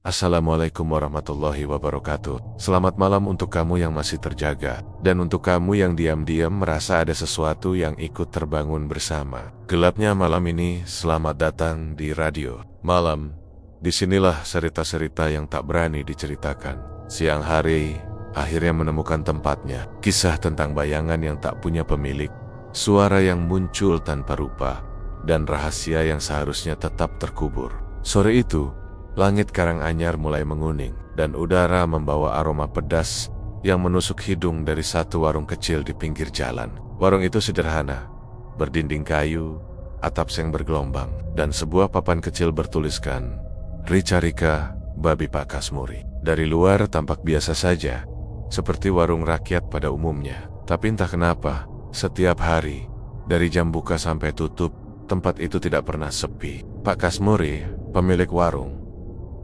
Assalamualaikum warahmatullahi wabarakatuh. Selamat malam untuk kamu yang masih terjaga, dan untuk kamu yang diam-diam merasa ada sesuatu yang ikut terbangun bersama. Gelapnya malam ini, selamat datang di Radio Malam. Disinilah cerita-cerita yang tak berani diceritakan. Siang hari, akhirnya menemukan tempatnya. Kisah tentang bayangan yang tak punya pemilik, suara yang muncul tanpa rupa, dan rahasia yang seharusnya tetap terkubur. Sore itu, langit Karanganyar mulai menguning, dan udara membawa aroma pedas yang menusuk hidung dari satu warung kecil di pinggir jalan. Warung itu sederhana, berdinding kayu, atap seng bergelombang, dan sebuah papan kecil bertuliskan, Rica Rika, Babi Pak Kasmuri. Dari luar tampak biasa saja, seperti warung rakyat pada umumnya. Tapi entah kenapa, setiap hari, dari jam buka sampai tutup, tempat itu tidak pernah sepi. Pak Kasmuri, pemilik warung,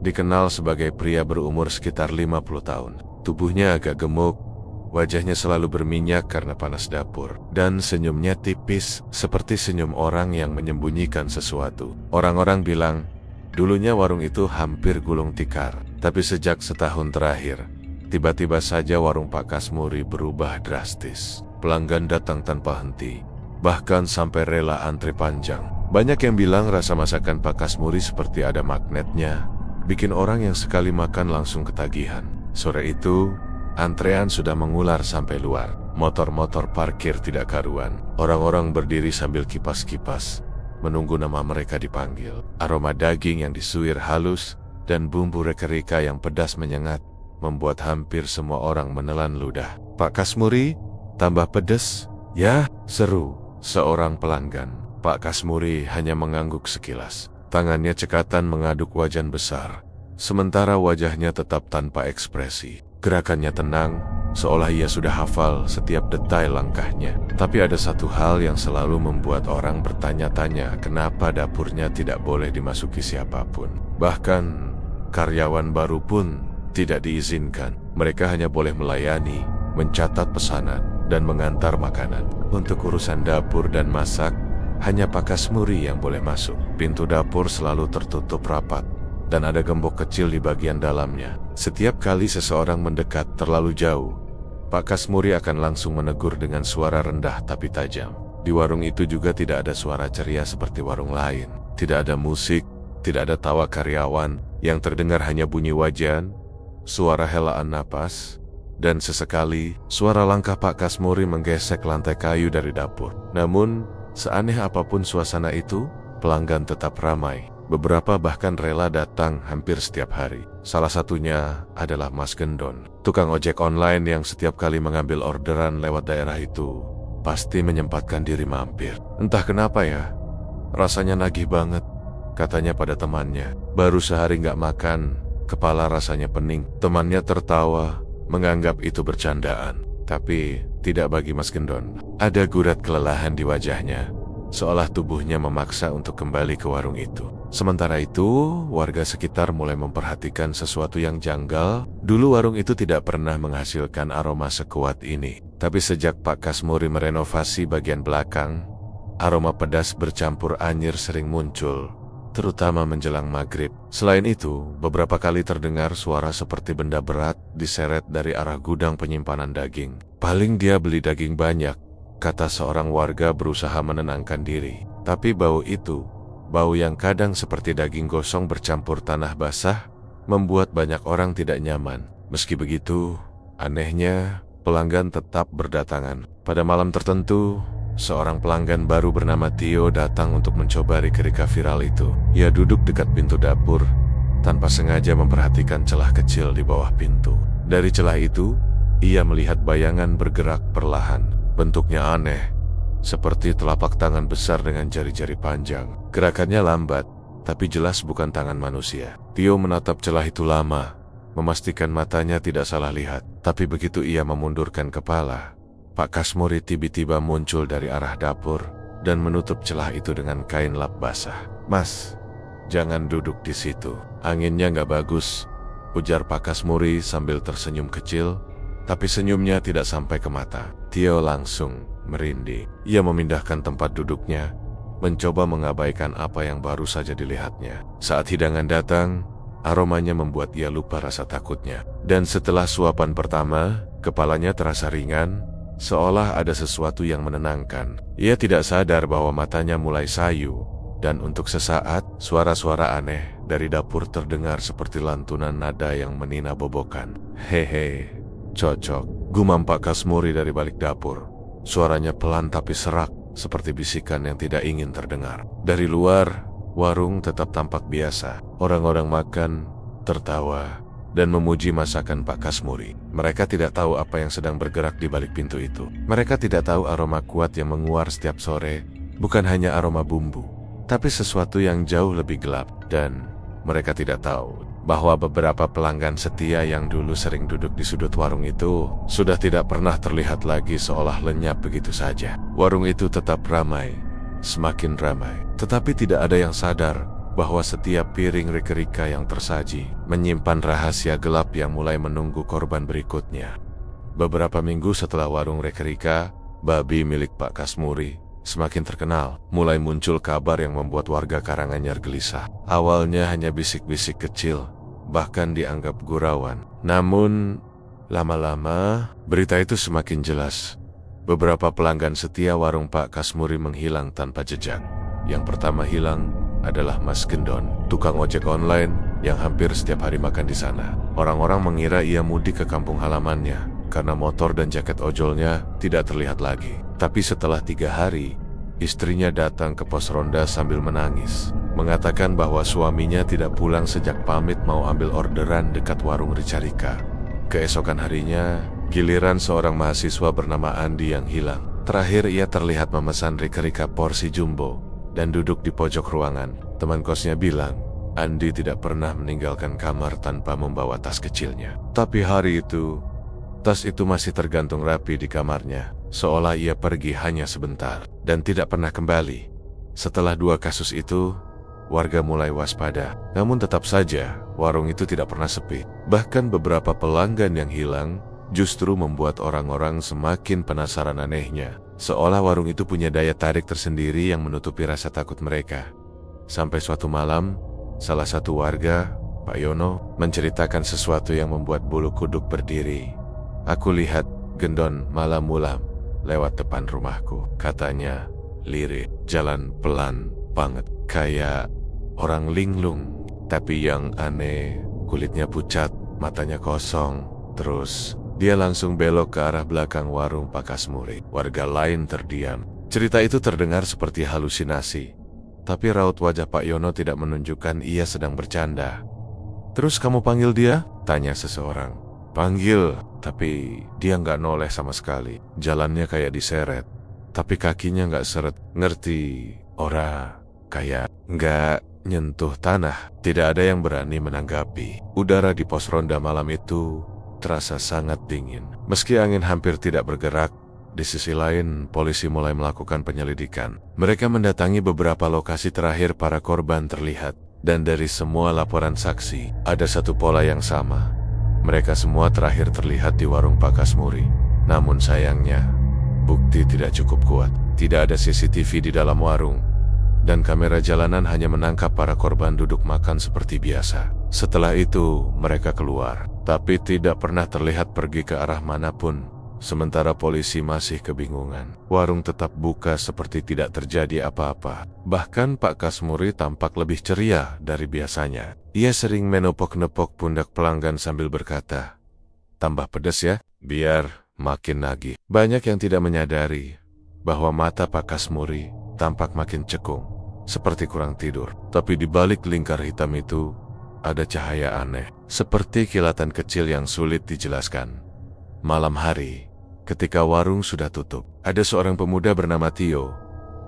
dikenal sebagai pria berumur sekitar 50 tahun. Tubuhnya agak gemuk, wajahnya selalu berminyak karena panas dapur, dan senyumnya tipis seperti senyum orang yang menyembunyikan sesuatu. Orang-orang bilang, dulunya warung itu hampir gulung tikar. Tapi sejak setahun terakhir, tiba-tiba saja warung Pak Kasmuri berubah drastis. Pelanggan datang tanpa henti, bahkan sampai rela antri panjang. Banyak yang bilang rasa masakan Pak Kasmuri seperti ada magnetnya, bikin orang yang sekali makan langsung ketagihan. Sore itu, antrean sudah mengular sampai luar. Motor-motor parkir tidak karuan. Orang-orang berdiri sambil kipas-kipas, menunggu nama mereka dipanggil. Aroma daging yang disuir halus dan bumbu rekerika yang pedas menyengat membuat hampir semua orang menelan ludah. Pak Kasmuri, tambah pedas? Ya, seru seorang pelanggan. Pak Kasmuri hanya mengangguk sekilas. Tangannya cekatan mengaduk wajan besar, sementara wajahnya tetap tanpa ekspresi. Gerakannya tenang, seolah ia sudah hafal setiap detail langkahnya. Tapi ada satu hal yang selalu membuat orang bertanya-tanya, kenapa dapurnya tidak boleh dimasuki siapapun. Bahkan, karyawan baru pun tidak diizinkan. Mereka hanya boleh melayani, mencatat pesanan, dan mengantar makanan. Untuk urusan dapur dan masak, hanya Pak Kasmuri yang boleh masuk. Pintu dapur selalu tertutup rapat, dan ada gembok kecil di bagian dalamnya. Setiap kali seseorang mendekat terlalu jauh, Pak Kasmuri akan langsung menegur dengan suara rendah tapi tajam. Di warung itu juga tidak ada suara ceria seperti warung lain. Tidak ada musik, tidak ada tawa karyawan. Yang terdengar hanya bunyi wajan, suara helaan napas, dan sesekali suara langkah Pak Kasmuri menggesek lantai kayu dari dapur. Namun, seaneh apapun suasana itu, pelanggan tetap ramai. Beberapa bahkan rela datang hampir setiap hari. Salah satunya adalah Mas Gendon, tukang ojek online yang setiap kali mengambil orderan lewat daerah itu, pasti menyempatkan diri mampir. Entah kenapa ya, rasanya nagih banget, katanya pada temannya. Baru sehari nggak makan, kepala rasanya pening. Temannya tertawa, menganggap itu bercandaan. Tapi tidak bagi Mas Gendon. Ada gurat kelelahan di wajahnya, seolah tubuhnya memaksa untuk kembali ke warung itu. Sementara itu, warga sekitar mulai memperhatikan sesuatu yang janggal. Dulu warung itu tidak pernah menghasilkan aroma sekuat ini. Tapi sejak Pak Kasmuri merenovasi bagian belakang, aroma pedas bercampur anyir sering muncul, terutama menjelang maghrib. Selain itu, beberapa kali terdengar suara seperti benda berat diseret dari arah gudang penyimpanan daging. Paling dia beli daging banyak, kata seorang warga berusaha menenangkan diri. Tapi bau itu, bau yang kadang seperti daging gosong bercampur tanah basah, membuat banyak orang tidak nyaman. Meski begitu, anehnya, pelanggan tetap berdatangan. Pada malam tertentu, seorang pelanggan baru bernama Tio datang untuk mencoba rekerika viral itu. Ia duduk dekat pintu dapur, tanpa sengaja memperhatikan celah kecil di bawah pintu. Dari celah itu, ia melihat bayangan bergerak perlahan. Bentuknya aneh, seperti telapak tangan besar dengan jari-jari panjang. Gerakannya lambat, tapi jelas bukan tangan manusia. Tio menatap celah itu lama, memastikan matanya tidak salah lihat. Tapi begitu ia memundurkan kepala, Pak Kasmuri tiba-tiba muncul dari arah dapur dan menutup celah itu dengan kain lap basah. Mas, jangan duduk di situ. Anginnya nggak bagus, ujar Pak Kasmuri sambil tersenyum kecil, tapi senyumnya tidak sampai ke mata. Tio langsung merinding. Ia memindahkan tempat duduknya, mencoba mengabaikan apa yang baru saja dilihatnya. Saat hidangan datang, Aromanya membuat ia lupa rasa takutnya. Dan setelah suapan pertama, kepalanya terasa ringan, seolah ada sesuatu yang menenangkan. Ia tidak sadar bahwa matanya mulai sayu, dan untuk sesaat, suara-suara aneh dari dapur terdengar seperti lantunan nada yang menina bobokan. Hehe, cocok, gumam Pak Kasmuri dari balik dapur. Suaranya pelan tapi serak, seperti bisikan yang tidak ingin terdengar. Dari luar, warung tetap tampak biasa. Orang-orang makan, tertawa, dan memuji masakan Pak Kasmuri. Mereka tidak tahu apa yang sedang bergerak di balik pintu itu. Mereka tidak tahu aroma kuat yang menguar setiap sore, bukan hanya aroma bumbu, tapi sesuatu yang jauh lebih gelap. Dan mereka tidak tahu bahwa beberapa pelanggan setia yang dulu sering duduk di sudut warung itu sudah tidak pernah terlihat lagi, seolah lenyap begitu saja. Warung itu tetap ramai, semakin ramai, tetapi tidak ada yang sadar bahwa setiap piring rekerika yang tersaji menyimpan rahasia gelap yang mulai menunggu korban berikutnya. Beberapa minggu setelah warung rekerika, babi milik Pak Kasmuri semakin terkenal. Mulai muncul kabar yang membuat warga Karanganyar gelisah. Awalnya hanya bisik-bisik kecil, bahkan dianggap gurauan. Namun, lama-lama berita itu semakin jelas. Beberapa pelanggan setia warung Pak Kasmuri menghilang tanpa jejak. Yang pertama hilang adalah Mas Gendon, tukang ojek online yang hampir setiap hari makan di sana. Orang-orang mengira ia mudik ke kampung halamannya karena motor dan jaket ojolnya tidak terlihat lagi. Tapi setelah 3 hari, istrinya datang ke pos ronda sambil menangis, mengatakan bahwa suaminya tidak pulang sejak pamit mau ambil orderan dekat warung Ricarika. Keesokan harinya, giliran seorang mahasiswa bernama Andi yang hilang. Terakhir ia terlihat memesan Ricarika porsi jumbo dan duduk di pojok ruangan. Teman kosnya bilang, Andi tidak pernah meninggalkan kamar tanpa membawa tas kecilnya. Tapi hari itu, tas itu masih tergantung rapi di kamarnya, seolah ia pergi hanya sebentar dan tidak pernah kembali. Setelah 2 kasus itu, warga mulai waspada. Namun tetap saja, warung itu tidak pernah sepi. Bahkan beberapa pelanggan yang hilang justru membuat orang-orang semakin penasaran anehnya. Seolah warung itu punya daya tarik tersendiri yang menutupi rasa takut mereka. Sampai suatu malam, salah satu warga, Pak Yono, menceritakan sesuatu yang membuat bulu kuduk berdiri. Aku lihat Gendon malam-mulam lewat depan rumahku. Katanya, lirik, jalan pelan banget, kayak orang linglung. Tapi yang aneh, kulitnya pucat, matanya kosong. Terus dia langsung belok ke arah belakang warung Pak Kasmuri. Warga lain terdiam. Cerita itu terdengar seperti halusinasi, tapi raut wajah Pak Yono tidak menunjukkan ia sedang bercanda. Terus kamu panggil dia? Tanya seseorang. Panggil, tapi dia nggak noleh sama sekali. Jalannya kayak diseret, tapi kakinya nggak seret. Ngerti, ora, kayak nggak nyentuh tanah. Tidak ada yang berani menanggapi. Udara di pos ronda malam itu terasa sangat dingin. Meski angin hampir tidak bergerak, di sisi lain polisi mulai melakukan penyelidikan. Mereka mendatangi beberapa lokasi terakhir para korban terlihat. Dan dari semua laporan saksi, ada satu pola yang sama. Mereka semua terakhir terlihat di warung Pak Kasmuri. Namun sayangnya, bukti tidak cukup kuat. Tidak ada CCTV di dalam warung, dan kamera jalanan hanya menangkap para korban duduk makan seperti biasa. Setelah itu, mereka keluar, tapi tidak pernah terlihat pergi ke arah manapun. Sementara polisi masih kebingungan. Warung tetap buka seperti tidak terjadi apa-apa. Bahkan Pak Kasmuri tampak lebih ceria dari biasanya. Ia sering menepok-nepok pundak pelanggan sambil berkata, "Tambah pedas ya, biar makin nagih." Banyak yang tidak menyadari bahwa mata Pak Kasmuri tampak makin cekung, seperti kurang tidur. Tapi di balik lingkar hitam itu, ada cahaya aneh, seperti kilatan kecil yang sulit dijelaskan. Malam hari, ketika warung sudah tutup, ada seorang pemuda bernama Tio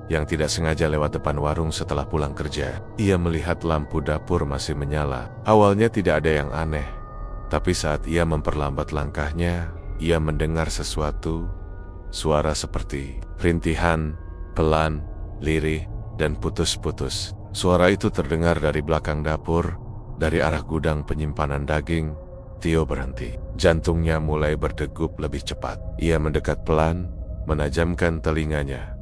yang tidak sengaja lewat depan warung setelah pulang kerja. Ia melihat lampu dapur masih menyala. Awalnya tidak ada yang aneh, tapi saat ia memperlambat langkahnya, ia mendengar sesuatu, suara seperti rintihan, pelan, lirih, dan putus-putus. Suara itu terdengar dari belakang dapur, dari arah gudang penyimpanan daging. Tio berhenti. Jantungnya mulai berdegup lebih cepat. Ia mendekat pelan, menajamkan telinganya.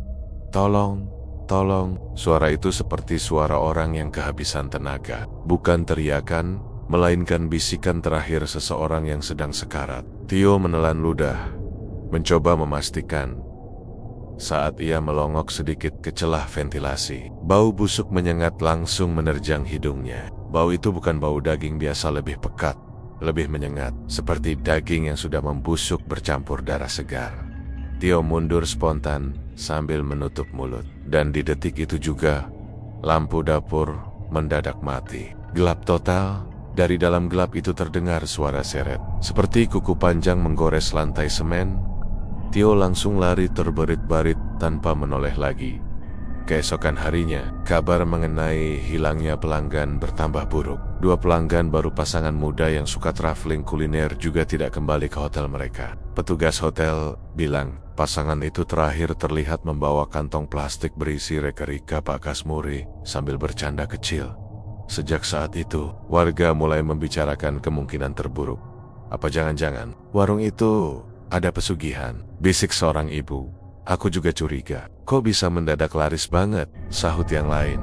Tolong, tolong. Suara itu seperti suara orang yang kehabisan tenaga. Bukan teriakan, melainkan bisikan terakhir seseorang yang sedang sekarat. Tio menelan ludah, mencoba memastikan. Saat ia melongok sedikit ke celah ventilasi, bau busuk menyengat langsung menerjang hidungnya. Bau itu bukan bau daging biasa, lebih pekat, lebih menyengat, seperti daging yang sudah membusuk bercampur darah segar. Tio mundur spontan sambil menutup mulut. Dan di detik itu juga, lampu dapur mendadak mati. Gelap total. Dari dalam gelap itu terdengar suara seret, seperti kuku panjang menggores lantai semen. Tio langsung lari terberit-barit tanpa menoleh lagi. Keesokan harinya, kabar mengenai hilangnya pelanggan bertambah buruk. 2 pelanggan baru pasangan muda yang suka traveling kuliner juga tidak kembali ke hotel mereka. Petugas hotel bilang, pasangan itu terakhir terlihat membawa kantong plastik berisi rekerika Pak Kasmuri sambil bercanda kecil. Sejak saat itu, warga mulai membicarakan kemungkinan terburuk. Apa jangan-jangan warung itu ada pesugihan? Bisik seorang ibu. Aku juga curiga. Kok bisa mendadak laris banget? Sahut yang lain.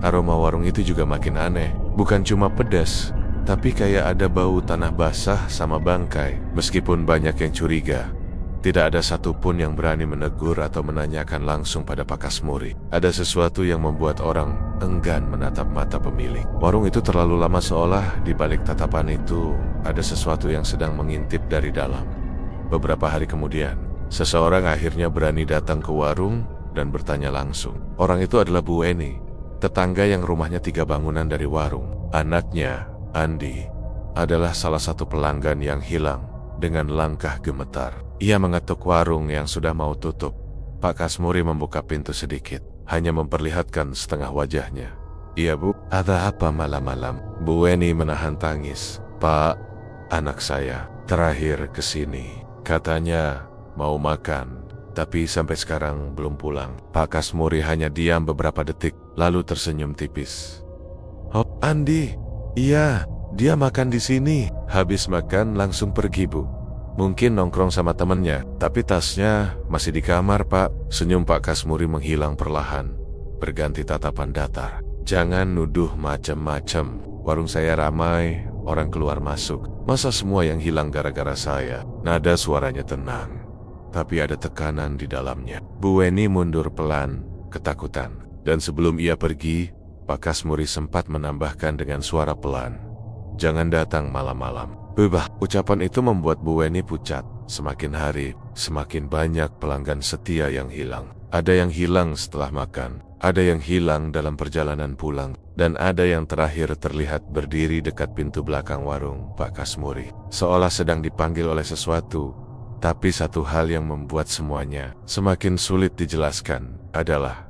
Aroma warung itu juga makin aneh. Bukan cuma pedas, tapi kayak ada bau tanah basah sama bangkai. Meskipun banyak yang curiga, tidak ada satupun yang berani menegur atau menanyakan langsung pada Pak Kasmuri. Ada sesuatu yang membuat orang enggan menatap mata pemilik. Warung itu terlalu lama, seolah di balik tatapan itu ada sesuatu yang sedang mengintip dari dalam. Beberapa hari kemudian, seseorang akhirnya berani datang ke warung dan bertanya langsung. Orang itu adalah Bu Eni, tetangga yang rumahnya 3 bangunan dari warung. Anaknya, Andi, adalah salah satu pelanggan yang hilang dengan langkah gemetar. Ia mengetuk warung yang sudah mau tutup. Pak Kasmuri membuka pintu sedikit, hanya memperlihatkan setengah wajahnya. Iya Bu, ada apa malam-malam? Bu Eni menahan tangis. Pak, anak saya terakhir kesini. Katanya mau makan, tapi sampai sekarang belum pulang. Pak Kasmuri hanya diam beberapa detik, lalu tersenyum tipis. Hop, Andi. Iya, dia makan di sini. Habis makan langsung pergi Bu. Mungkin nongkrong sama temennya, tapi tasnya masih di kamar Pak. Senyum Pak Kasmuri menghilang perlahan, berganti tatapan datar. Jangan nuduh macam-macam. Warung saya ramai, orang keluar masuk. Masa semua yang hilang gara-gara saya? Nada suaranya tenang, tapi ada tekanan di dalamnya. Bu Eni mundur pelan, ketakutan. Dan sebelum ia pergi, Pak Kasmuri sempat menambahkan dengan suara pelan, jangan datang malam-malam. Bebah. Ucapan itu membuat Bu Eni pucat. Semakin hari, semakin banyak pelanggan setia yang hilang. Ada yang hilang setelah makan, ada yang hilang dalam perjalanan pulang, dan ada yang terakhir terlihat berdiri dekat pintu belakang warung Pak Kasmuri, seolah sedang dipanggil oleh sesuatu. Tapi satu hal yang membuat semuanya semakin sulit dijelaskan adalah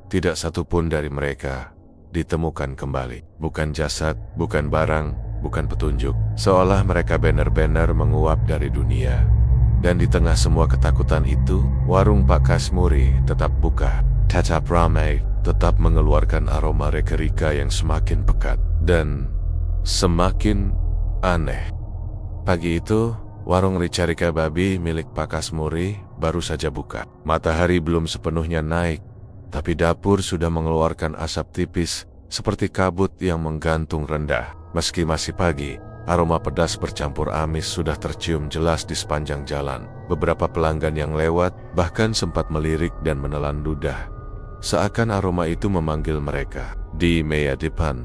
tidak satupun dari mereka ditemukan kembali. Bukan jasad, bukan barang, bukan petunjuk. Seolah mereka benar-benar menguap dari dunia. Dan di tengah semua ketakutan itu, warung Pak Kasmuri tetap buka, tetap ramai, tetap mengeluarkan aroma rekerika yang semakin pekat dan semakin aneh. Pagi itu, warung Ricarika Babi milik Pak Kasmuri baru saja buka. Matahari belum sepenuhnya naik, tapi dapur sudah mengeluarkan asap tipis seperti kabut yang menggantung rendah. Meski masih pagi, aroma pedas bercampur amis sudah tercium jelas di sepanjang jalan. Beberapa pelanggan yang lewat bahkan sempat melirik dan menelan ludah, seakan aroma itu memanggil mereka. Di meja depan,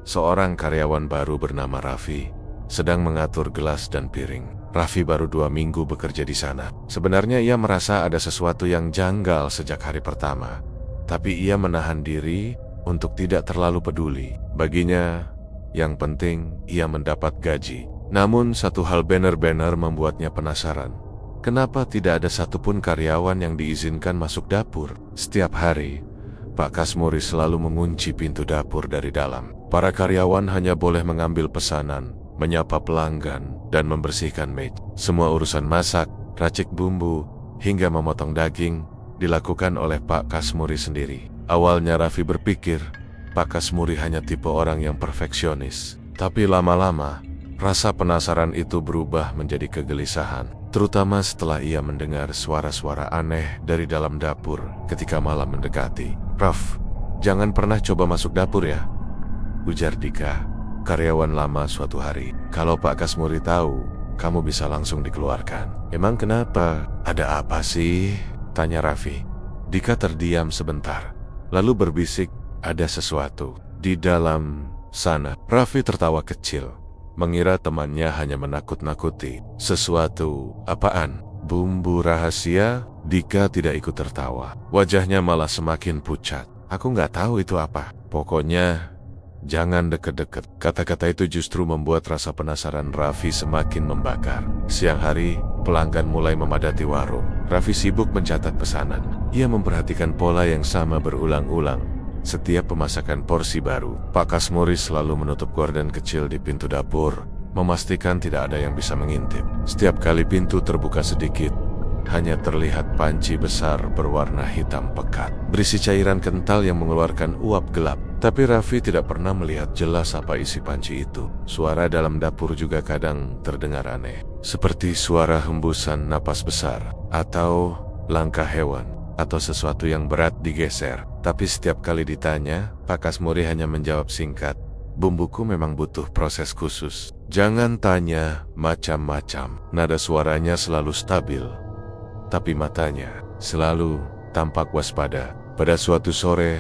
seorang karyawan baru bernama Raffi sedang mengatur gelas dan piring. Raffi baru 2 minggu bekerja di sana. Sebenarnya ia merasa ada sesuatu yang janggal sejak hari pertama, tapi ia menahan diri untuk tidak terlalu peduli. Baginya, yang penting ia mendapat gaji. Namun satu hal benar-benar membuatnya penasaran. Kenapa tidak ada satupun karyawan yang diizinkan masuk dapur? Setiap hari, Pak Kasmuri selalu mengunci pintu dapur dari dalam. Para karyawan hanya boleh mengambil pesanan, menyapa pelanggan, dan membersihkan meja. Semua urusan masak, racik bumbu, hingga memotong daging dilakukan oleh Pak Kasmuri sendiri. Awalnya Raffi berpikir Pak Kasmuri hanya tipe orang yang perfeksionis. Tapi lama-lama, rasa penasaran itu berubah menjadi kegelisahan. Terutama setelah ia mendengar suara-suara aneh dari dalam dapur ketika malam mendekati. Raf, jangan pernah coba masuk dapur ya, ujar Dika. karyawan lama suatu hari. Kalau Pak Kasmuri tahu, kamu bisa langsung dikeluarkan. Emang kenapa? Ada apa sih? Tanya Raffi. Dika terdiam sebentar, lalu berbisik, ada sesuatu di dalam sana. Raffi tertawa kecil, mengira temannya hanya menakut-nakuti. Sesuatu apaan? Bumbu rahasia? Dika tidak ikut tertawa. Wajahnya malah semakin pucat. Aku nggak tahu itu apa. Pokoknya jangan deket-deket. Kata-kata itu justru membuat rasa penasaran Raffi semakin membakar. Siang hari, pelanggan mulai memadati warung. Raffi sibuk mencatat pesanan. Ia memperhatikan pola yang sama berulang-ulang. Setiap pemasakan porsi baru, Pak Kasmuri selalu menutup gorden kecil di pintu dapur, memastikan tidak ada yang bisa mengintip. Setiap kali pintu terbuka sedikit, hanya terlihat panci besar berwarna hitam pekat, berisi cairan kental yang mengeluarkan uap gelap. Tapi Raffi tidak pernah melihat jelas apa isi panci itu. Suara dalam dapur juga kadang terdengar aneh, seperti suara hembusan napas besar, atau langkah hewan, atau sesuatu yang berat digeser. Tapi setiap kali ditanya, Pak Kasmuri hanya menjawab singkat, "Bumbuku memang butuh proses khusus. Jangan tanya macam-macam." Nada suaranya selalu stabil, tapi matanya selalu tampak waspada. Pada suatu sore,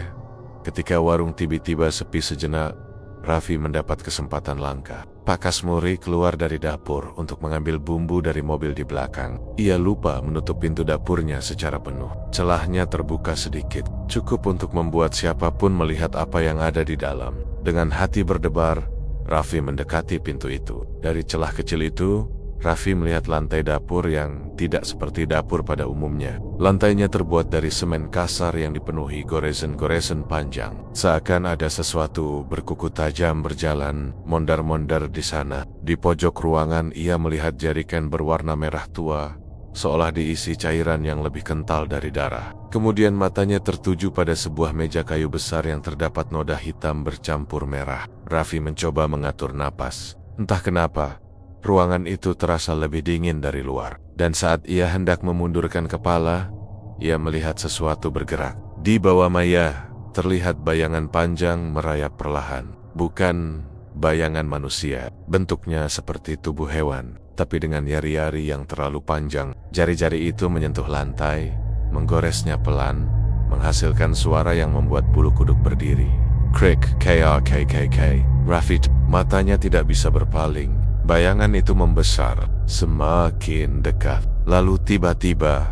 ketika warung tiba-tiba sepi sejenak, Raffi mendapat kesempatan langka. Pak Kasmuri keluar dari dapur untuk mengambil bumbu dari mobil di belakang. Ia lupa menutup pintu dapurnya secara penuh. Celahnya terbuka sedikit, cukup untuk membuat siapapun melihat apa yang ada di dalam. Dengan hati berdebar, Raffi mendekati pintu itu. Dari celah kecil itu, Raffi melihat lantai dapur yang tidak seperti dapur pada umumnya. Lantainya terbuat dari semen kasar yang dipenuhi goresan-goresan panjang. Seakan ada sesuatu berkuku tajam berjalan mondar-mondar di sana. Di pojok ruangan ia melihat jeriken berwarna merah tua, seolah diisi cairan yang lebih kental dari darah. Kemudian matanya tertuju pada sebuah meja kayu besar yang terdapat noda hitam bercampur merah. Raffi mencoba mengatur napas. Entah kenapa, ruangan itu terasa lebih dingin dari luar. Dan saat ia hendak memundurkan kepala, ia melihat sesuatu bergerak. Di bawah Maya, terlihat bayangan panjang merayap perlahan. Bukan bayangan manusia, bentuknya seperti tubuh hewan, tapi dengan yari-yari yang terlalu panjang. Jari-jari itu menyentuh lantai, menggoresnya pelan, menghasilkan suara yang membuat bulu kuduk berdiri. Krik, KRKKK. Raffi, matanya tidak bisa berpaling. Bayangan itu membesar, semakin dekat. Lalu tiba-tiba,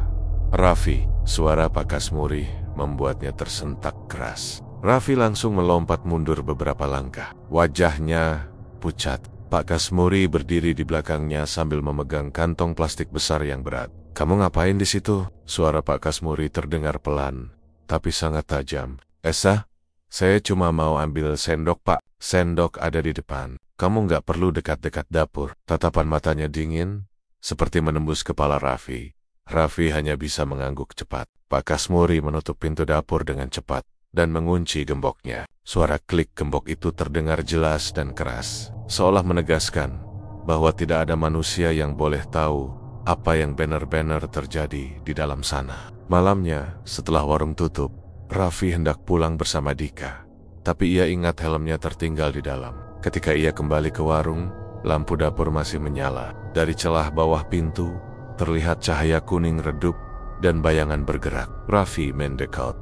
Raffi, suara Pak Kasmuri membuatnya tersentak keras. Raffi langsung melompat mundur beberapa langkah. Wajahnya pucat. Pak Kasmuri berdiri di belakangnya sambil memegang kantong plastik besar yang berat. "Kamu ngapain di situ?" Suara Pak Kasmuri terdengar pelan, tapi sangat tajam. "Esa, saya cuma mau ambil sendok, Pak. Sendok ada di depan. Kamu nggak perlu dekat-dekat dapur." Tatapan matanya dingin, seperti menembus kepala Raffi. Raffi hanya bisa mengangguk cepat. Pak Kasmuri menutup pintu dapur dengan cepat dan mengunci gemboknya. Suara klik gembok itu terdengar jelas dan keras, seolah menegaskan bahwa tidak ada manusia yang boleh tahu apa yang benar-benar terjadi di dalam sana. Malamnya, setelah warung tutup, Raffi hendak pulang bersama Dika, tapi ia ingat helmnya tertinggal di dalam. Ketika ia kembali ke warung, lampu dapur masih menyala. Dari celah bawah pintu, terlihat cahaya kuning redup dan bayangan bergerak. Raffi mendekat,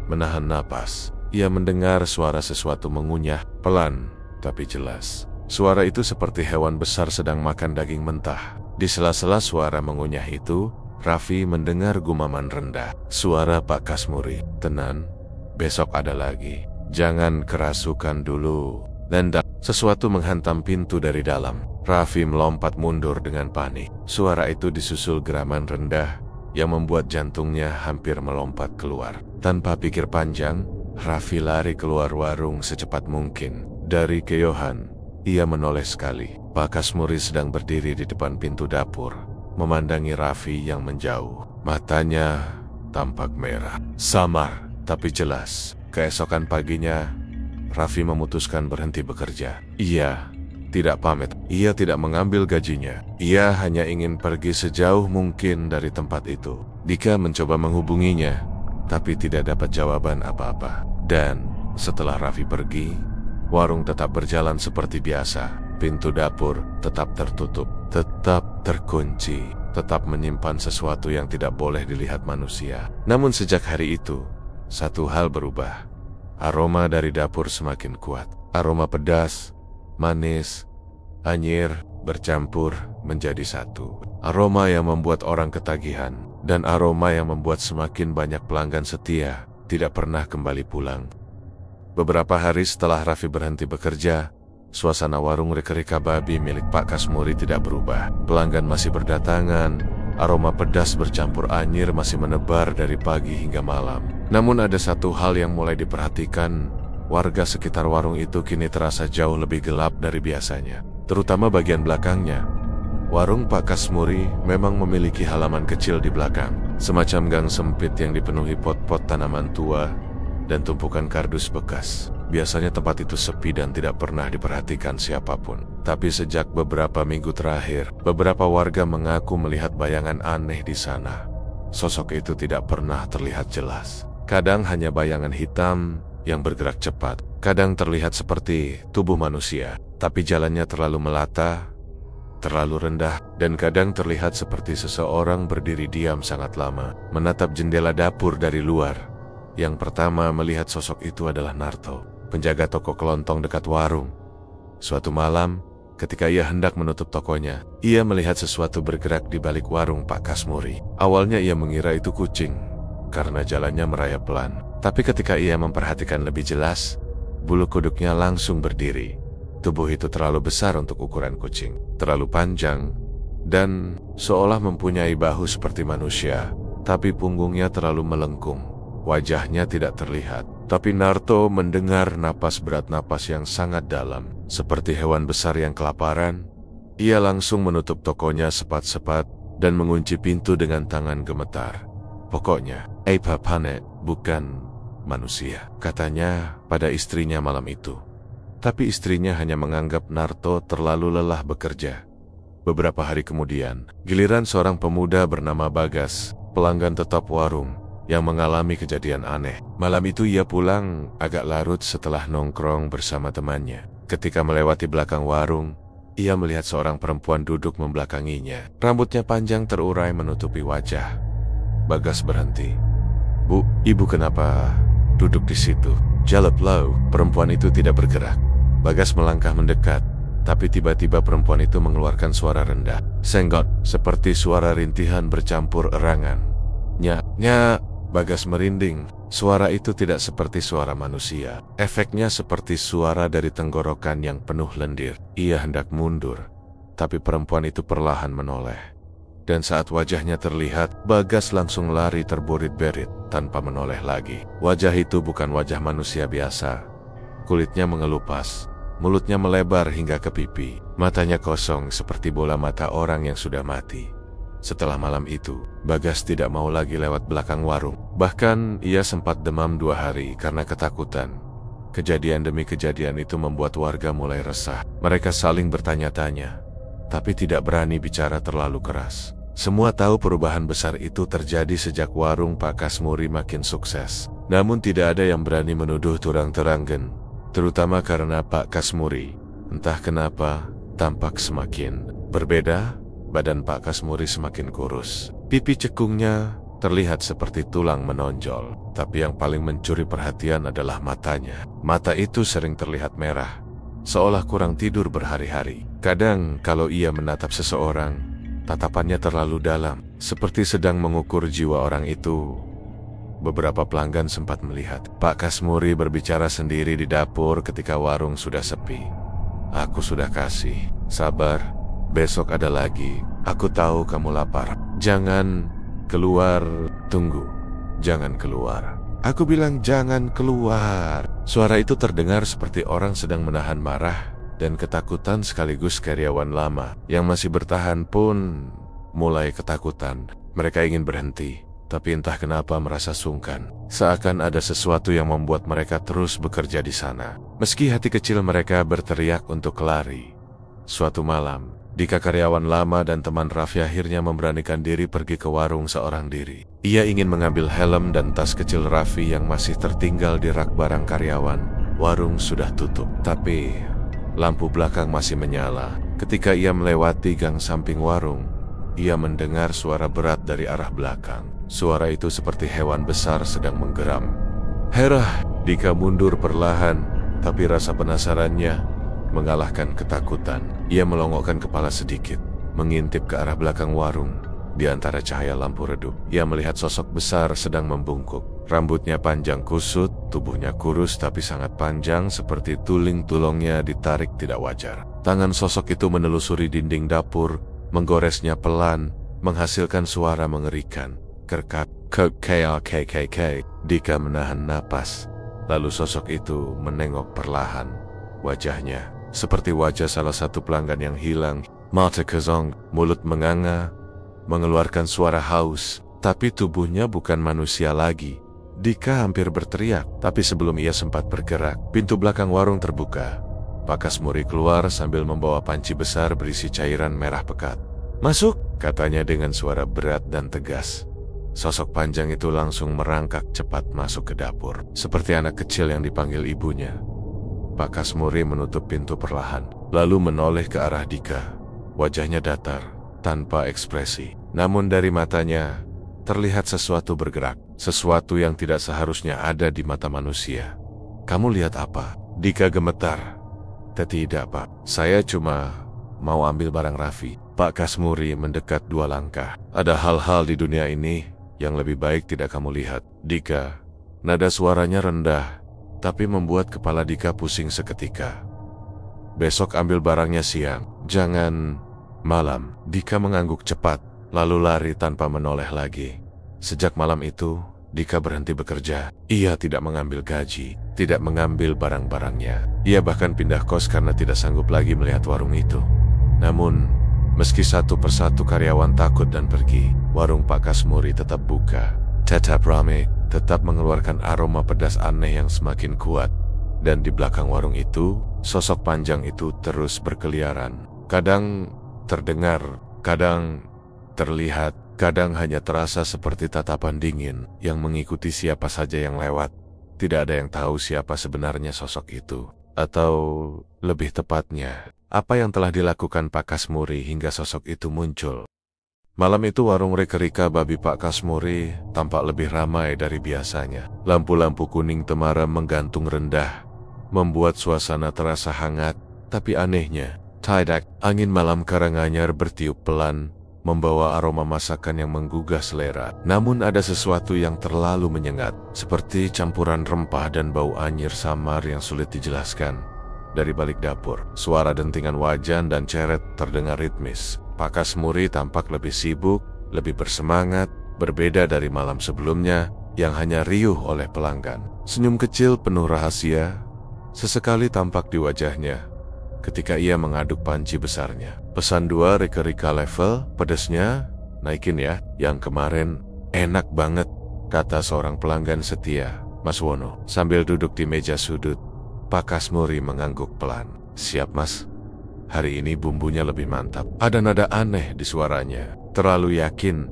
menahan napas. Ia mendengar suara sesuatu mengunyah, pelan tapi jelas. Suara itu seperti hewan besar sedang makan daging mentah. Di sela-sela suara mengunyah itu, Raffi mendengar gumaman rendah. Suara Pak Kasmuri, "Tenan, besok ada lagi. Jangan kerasukan dulu." Lendak, sesuatu menghantam pintu dari dalam. Raffi melompat mundur dengan panik. Suara itu disusul geraman rendah yang membuat jantungnya hampir melompat keluar. Tanpa pikir panjang, Raffi lari keluar warung secepat mungkin. Dari kejauhan, ia menoleh sekali. Pak Kasmuri sedang berdiri di depan pintu dapur, memandangi Raffi yang menjauh. Matanya tampak merah, samar tapi jelas. Keesokan paginya, Raffi memutuskan berhenti bekerja. Ia tidak pamit. Ia tidak mengambil gajinya. Ia hanya ingin pergi sejauh mungkin dari tempat itu. Dika mencoba menghubunginya, tapi tidak dapat jawaban apa-apa. Dan setelah Raffi pergi, Warung tetap berjalan seperti biasa. Pintu dapur tetap tertutup, tetap terkunci, tetap menyimpan sesuatu yang tidak boleh dilihat manusia. Namun sejak hari itu, satu hal berubah. Aroma dari dapur semakin kuat. Aroma pedas, manis, anyir bercampur menjadi satu. Aroma yang membuat orang ketagihan, dan aroma yang membuat semakin banyak pelanggan setia tidak pernah kembali pulang. Beberapa hari setelah Raffi berhenti bekerja, suasana warung Rika Babi milik Pak Kasmuri tidak berubah. Pelanggan masih berdatangan, aroma pedas bercampur anyir masih menebar dari pagi hingga malam. Namun ada satu hal yang mulai diperhatikan. Warga sekitar warung itu kini terasa jauh lebih gelap dari biasanya, terutama bagian belakangnya. Warung Pak Kasmuri memang memiliki halaman kecil di belakang, semacam gang sempit yang dipenuhi pot-pot tanaman tua dan tumpukan kardus bekas. Biasanya tempat itu sepi dan tidak pernah diperhatikan siapapun. Tapi sejak beberapa minggu terakhir, beberapa warga mengaku melihat bayangan aneh di sana. Sosok itu tidak pernah terlihat jelas. Kadang hanya bayangan hitam yang bergerak cepat. Kadang terlihat seperti tubuh manusia, tapi jalannya terlalu melata, terlalu rendah, dan kadang terlihat seperti seseorang berdiri diam sangat lama, menatap jendela dapur dari luar. Yang pertama melihat sosok itu adalah Narto, penjaga toko kelontong dekat warung. Suatu malam, ketika ia hendak menutup tokonya, ia melihat sesuatu bergerak di balik warung Pak Kasmuri. Awalnya ia mengira itu kucing, karena jalannya merayap pelan. Tapi ketika ia memperhatikan lebih jelas, bulu kuduknya langsung berdiri. Tubuh itu terlalu besar untuk ukuran kucing, terlalu panjang, dan seolah mempunyai bahu seperti manusia, tapi punggungnya terlalu melengkung. Wajahnya tidak terlihat, tapi Narto mendengar napas berat, napas yang sangat dalam. Seperti hewan besar yang kelaparan, ia langsung menutup tokonya sepat-sepat dan mengunci pintu dengan tangan gemetar. Pokoknya, Apa Panet bukan manusia, katanya pada istrinya malam itu. Tapi istrinya hanya menganggap Narto terlalu lelah bekerja. Beberapa hari kemudian, giliran seorang pemuda bernama Bagas, pelanggan tetap warung, yang mengalami kejadian aneh. Malam itu ia pulang agak larut setelah nongkrong bersama temannya. Ketika melewati belakang warung, ia melihat seorang perempuan duduk membelakanginya. Rambutnya panjang terurai menutupi wajah. Bagas berhenti. "Bu, ibu kenapa duduk di situ?" "Jalap low." Perempuan itu tidak bergerak. Bagas melangkah mendekat, tapi tiba-tiba perempuan itu mengeluarkan suara rendah, senggot, seperti suara rintihan bercampur erangan. Nya. Bagas merinding. Suara itu tidak seperti suara manusia. Efeknya seperti suara dari tenggorokan yang penuh lendir. Ia hendak mundur, tapi perempuan itu perlahan menoleh. Dan saat wajahnya terlihat, Bagas langsung lari terberit-berit tanpa menoleh lagi. Wajah itu bukan wajah manusia biasa. Kulitnya mengelupas, mulutnya melebar hingga ke pipi, matanya kosong seperti bola mata orang yang sudah mati. Setelah malam itu, Bagas tidak mau lagi lewat belakang warung. Bahkan ia sempat demam 2 hari karena ketakutan. Kejadian demi kejadian itu membuat warga mulai resah. Mereka saling bertanya-tanya, tapi tidak berani bicara terlalu keras. Semua tahu perubahan besar itu terjadi sejak warung Pak Kasmuri makin sukses. Namun tidak ada yang berani menuduh terang-terangan, terutama karena Pak Kasmuri, entah kenapa, tampak semakin berbeda. Badan Pak Kasmuri semakin kurus. Pipi cekungnya terlihat seperti tulang menonjol. Tapi yang paling mencuri perhatian adalah matanya. Mata itu sering terlihat merah, seolah kurang tidur berhari-hari. Kadang kalau ia menatap seseorang, tatapannya terlalu dalam, seperti sedang mengukur jiwa orang itu. Beberapa pelanggan sempat melihat Pak Kasmuri berbicara sendiri di dapur ketika warung sudah sepi. "Aku sudah kasih, sabar. Besok ada lagi. Aku tahu kamu lapar. Jangan keluar. Tunggu. Jangan keluar. Aku bilang jangan keluar." Suara itu terdengar seperti orang sedang menahan marah dan ketakutan sekaligus. Karyawan lama yang masih bertahan pun mulai ketakutan. Mereka ingin berhenti, tapi entah kenapa merasa sungkan. Seakan ada sesuatu yang membuat mereka terus bekerja di sana, meski hati kecil mereka berteriak untuk lari. Suatu malam, Dika, karyawan lama dan teman Raffi, akhirnya memberanikan diri pergi ke warung seorang diri. Ia ingin mengambil helm dan tas kecil Raffi yang masih tertinggal di rak barang karyawan. warung sudah tutup. Tapi lampu belakang masih menyala. Ketika ia melewati gang samping warung, ia mendengar suara berat dari arah belakang. Suara itu seperti hewan besar sedang menggeram. Herah, Dika mundur perlahan, tapi rasa penasarannya mengalahkan ketakutan. Ia melongokkan kepala sedikit, mengintip ke arah belakang warung. Di antara cahaya lampu redup, ia melihat sosok besar sedang membungkuk. Rambutnya panjang kusut, tubuhnya kurus tapi sangat panjang, seperti tuling-tulungnya ditarik tidak wajar. Tangan sosok itu menelusuri dinding dapur, menggoresnya pelan, menghasilkan suara mengerikan. Kerkat, KKK. Dika menahan napas. Lalu sosok itu menengok perlahan. Wajahnya seperti wajah salah satu pelanggan yang hilang. Mata kezong, mulut menganga, mengeluarkan suara haus, tapi tubuhnya bukan manusia lagi. Dika hampir berteriak, tapi sebelum ia sempat bergerak, pintu belakang warung terbuka. Pak Kasmuri keluar sambil membawa panci besar berisi cairan merah pekat. "Masuk," katanya dengan suara berat dan tegas. Sosok panjang itu langsung merangkak cepat masuk ke dapur, seperti anak kecil yang dipanggil ibunya. Pak Kasmuri menutup pintu perlahan, lalu menoleh ke arah Dika. Wajahnya datar, tanpa ekspresi. Namun dari matanya terlihat sesuatu bergerak, sesuatu yang tidak seharusnya ada di mata manusia. "Kamu lihat apa?" Dika gemetar. "Tidak, Pak. Saya cuma mau ambil barang Raffi." Pak Kasmuri mendekat 2 langkah. "Ada hal-hal di dunia ini yang lebih baik tidak kamu lihat, Dika." Nada suaranya rendah, tapi membuat kepala Dika pusing seketika. "Besok ambil barangnya siang, jangan malam." Dika mengangguk cepat, lalu lari tanpa menoleh lagi. Sejak malam itu, Dika berhenti bekerja. Ia tidak mengambil gaji, tidak mengambil barang-barangnya. Ia bahkan pindah kos karena tidak sanggup lagi melihat warung itu. Namun, meski satu persatu karyawan takut dan pergi, warung Pak Kasmuri tetap buka. Tetap ramai, tetap mengeluarkan aroma pedas aneh yang semakin kuat. Dan di belakang warung itu, sosok panjang itu terus berkeliaran. Kadang terdengar, kadang terlihat, kadang hanya terasa seperti tatapan dingin yang mengikuti siapa saja yang lewat. Tidak ada yang tahu siapa sebenarnya sosok itu. Atau lebih tepatnya, apa yang telah dilakukan Pak Kasmuri hingga sosok itu muncul. Malam itu warung Rekerika babi Pak Kasmuri tampak lebih ramai dari biasanya. Lampu-lampu kuning temaram menggantung rendah, membuat suasana terasa hangat. Tapi anehnya, tidak, angin malam Karanganyar bertiup pelan, membawa aroma masakan yang menggugah selera. Namun ada sesuatu yang terlalu menyengat, seperti campuran rempah dan bau anyir samar yang sulit dijelaskan. Dari balik dapur, suara dentingan wajan dan ceret terdengar ritmis. Pak Kasmuri tampak lebih sibuk, lebih bersemangat, berbeda dari malam sebelumnya yang hanya riuh oleh pelanggan. Senyum kecil penuh rahasia sesekali tampak di wajahnya ketika ia mengaduk panci besarnya. "Pesan 2 Rekerika level, pedesnya naikin ya, yang kemarin enak banget," kata seorang pelanggan setia, Mas Wono. Sambil duduk di meja sudut, Pak Kasmuri mengangguk pelan. "Siap, Mas. Hari ini bumbunya lebih mantap." Ada nada aneh di suaranya, terlalu yakin,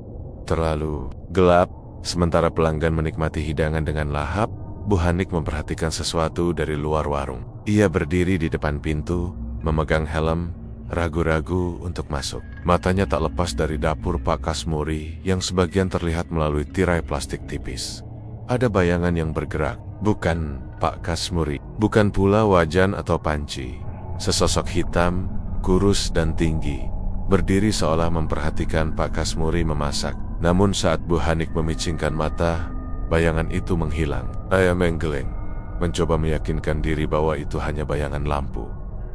terlalu gelap. Sementara pelanggan menikmati hidangan dengan lahap, Bu Hanik memperhatikan sesuatu dari luar warung. Ia berdiri di depan pintu, memegang helm, ragu-ragu untuk masuk. Matanya tak lepas dari dapur Pak Kasmuri yang sebagian terlihat melalui tirai plastik tipis. Ada bayangan yang bergerak, bukan Pak Kasmuri, bukan pula wajan atau panci. Sesosok hitam, kurus dan tinggi, berdiri seolah memperhatikan Pak Kasmuri memasak. Namun saat Bu Hanik memicingkan mata, bayangan itu menghilang. Ia menggeleng, mencoba meyakinkan diri bahwa itu hanya bayangan lampu.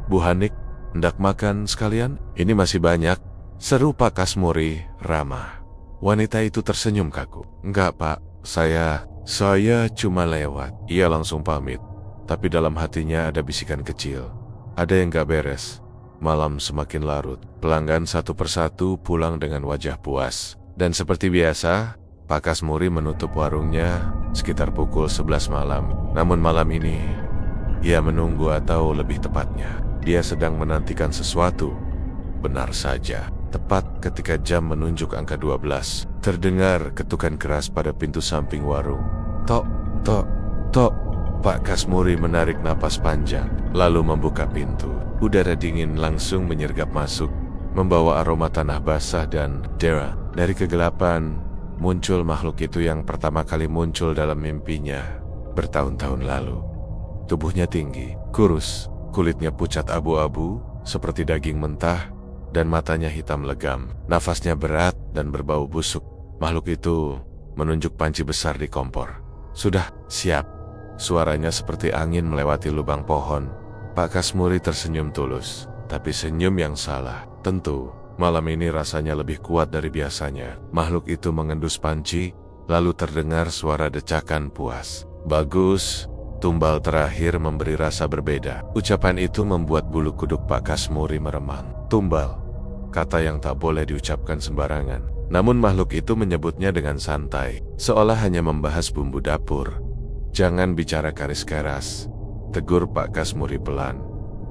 "Bu Hanik, hendak makan sekalian? Ini masih banyak," seru Pak Kasmuri ramah. Wanita itu tersenyum kaku. "Enggak, Pak, saya cuma lewat." Ia langsung pamit, tapi dalam hatinya ada bisikan kecil. Ada yang gak beres. Malam semakin larut. Pelanggan satu persatu pulang dengan wajah puas. Dan seperti biasa, Pak Kasmuri menutup warungnya sekitar pukul 11 malam. Namun malam ini, ia menunggu, atau lebih tepatnya, dia sedang menantikan sesuatu. Benar saja, tepat ketika jam menunjuk angka 12, terdengar ketukan keras pada pintu samping warung. Tok, tok, tok. Pak Kasmuri menarik napas panjang, lalu membuka pintu. Udara dingin langsung menyergap masuk, membawa aroma tanah basah dan darah. Dari kegelapan, muncul makhluk itu yang pertama kali muncul dalam mimpinya bertahun-tahun lalu. Tubuhnya tinggi, kurus, kulitnya pucat abu-abu, seperti daging mentah, dan matanya hitam legam. Nafasnya berat dan berbau busuk. Makhluk itu menunjuk panci besar di kompor. "Sudah siap." Suaranya seperti angin melewati lubang pohon. Pak Kasmuri tersenyum tulus, tapi senyum yang salah. Tentu, malam ini rasanya lebih kuat dari biasanya. Makhluk itu mengendus panci, lalu terdengar suara decakan puas. "Bagus." Tumbal terakhir memberi rasa berbeda. Ucapan itu membuat bulu kuduk Pak Kasmuri meremang. Tumbal, kata yang tak boleh diucapkan sembarangan. Namun makhluk itu menyebutnya dengan santai, seolah hanya membahas bumbu dapur. "Jangan bicara keras-keras," tegur Pak Kasmuri pelan.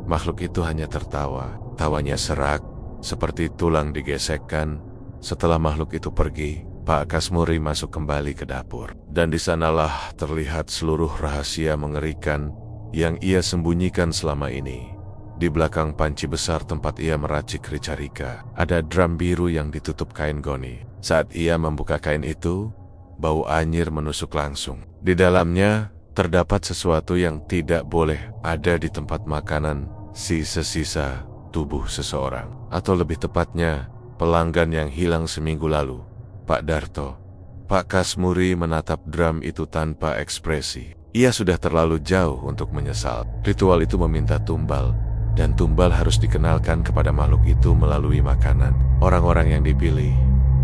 Makhluk itu hanya tertawa. Tawanya serak, seperti tulang digesekkan. Setelah makhluk itu pergi, Pak Kasmuri masuk kembali ke dapur. Dan di sanalah terlihat seluruh rahasia mengerikan yang ia sembunyikan selama ini. Di belakang panci besar tempat ia meracik rica-rica, ada drum biru yang ditutup kain goni. Saat ia membuka kain itu, bau anyir menusuk langsung. Di dalamnya terdapat sesuatu yang tidak boleh ada di tempat makanan, sisa-sisa tubuh seseorang. Atau lebih tepatnya, pelanggan yang hilang seminggu lalu. "Pak Darto." Pak Kasmuri menatap drum itu tanpa ekspresi. Ia sudah terlalu jauh untuk menyesal. Ritual itu meminta tumbal, dan tumbal harus dikenalkan kepada makhluk itu melalui makanan. Orang-orang yang dipilih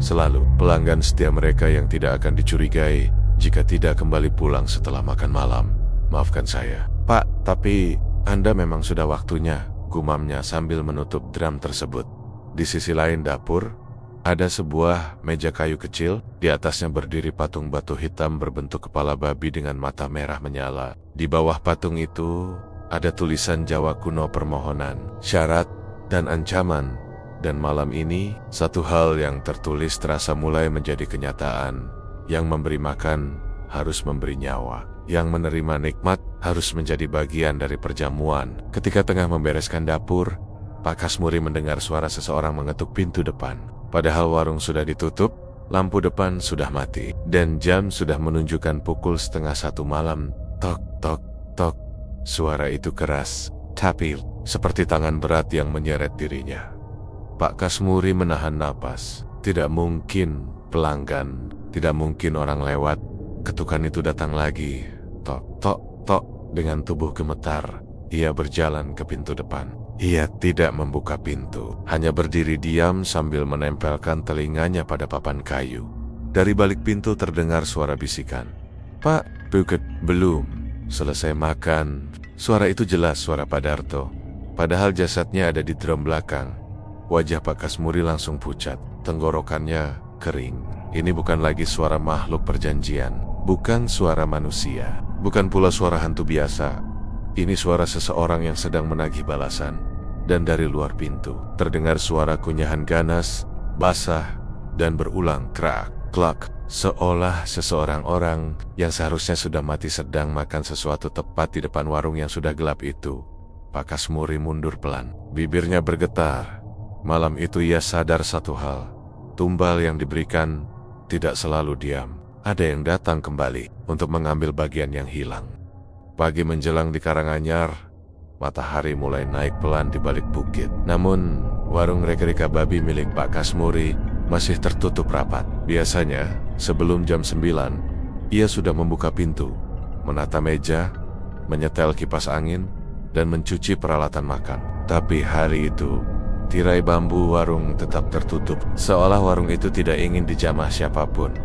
selalu pelanggan setia mereka yang tidak akan dicurigai jika tidak kembali pulang setelah makan malam. "Maafkan saya, Pak, tapi Anda memang sudah waktunya," gumamnya sambil menutup drum tersebut. Di sisi lain dapur, ada sebuah meja kayu kecil. Di atasnya berdiri patung batu hitam berbentuk kepala babi dengan mata merah menyala. Di bawah patung itu ada tulisan Jawa kuno permohonan, syarat, dan ancaman. Dan malam ini, satu hal yang tertulis terasa mulai menjadi kenyataan. Yang memberi makan harus memberi nyawa. Yang menerima nikmat harus menjadi bagian dari perjamuan. Ketika tengah membereskan dapur, Pak Kasmuri mendengar suara seseorang mengetuk pintu depan. Padahal warung sudah ditutup, lampu depan sudah mati, dan jam sudah menunjukkan pukul 1:30 malam. Tok, tok, tok. Suara itu keras, tapi seperti tangan berat yang menyeret dirinya. Pak Kasmuri menahan napas. Tidak mungkin pelanggan, tidak mungkin orang lewat. Ketukan itu datang lagi. Tok, tok, tok. Dengan tubuh gemetar, ia berjalan ke pintu depan. Ia tidak membuka pintu, hanya berdiri diam sambil menempelkan telinganya pada papan kayu. Dari balik pintu terdengar suara bisikan. "Pak, buket belum selesai makan." Suara itu jelas suara Pak Darto. Padahal jasadnya ada di drum belakang. Wajah Pak Kasmuri langsung pucat, tenggorokannya kering. Ini bukan lagi suara makhluk perjanjian, bukan suara manusia, bukan pula suara hantu biasa. Ini suara seseorang yang sedang menagih balasan. Dan dari luar pintu terdengar suara kunyahan ganas, basah, dan berulang krak, klak. Seolah seseorang orang yang seharusnya sudah mati sedang makan sesuatu tepat di depan warung yang sudah gelap itu. Pak Kasmuri mundur pelan, bibirnya bergetar. Malam itu ia sadar satu hal. Tumbal yang diberikan tidak selalu diam. Ada yang datang kembali untuk mengambil bagian yang hilang. Pagi menjelang di Karanganyar, matahari mulai naik pelan di balik bukit. Namun, warung reka-reka babi milik Pak Kasmuri masih tertutup rapat. Biasanya, sebelum jam 9, ia sudah membuka pintu, menata meja, menyetel kipas angin, dan mencuci peralatan makan. Tapi hari itu, tirai bambu warung tetap tertutup, seolah warung itu tidak ingin dijamah siapapun.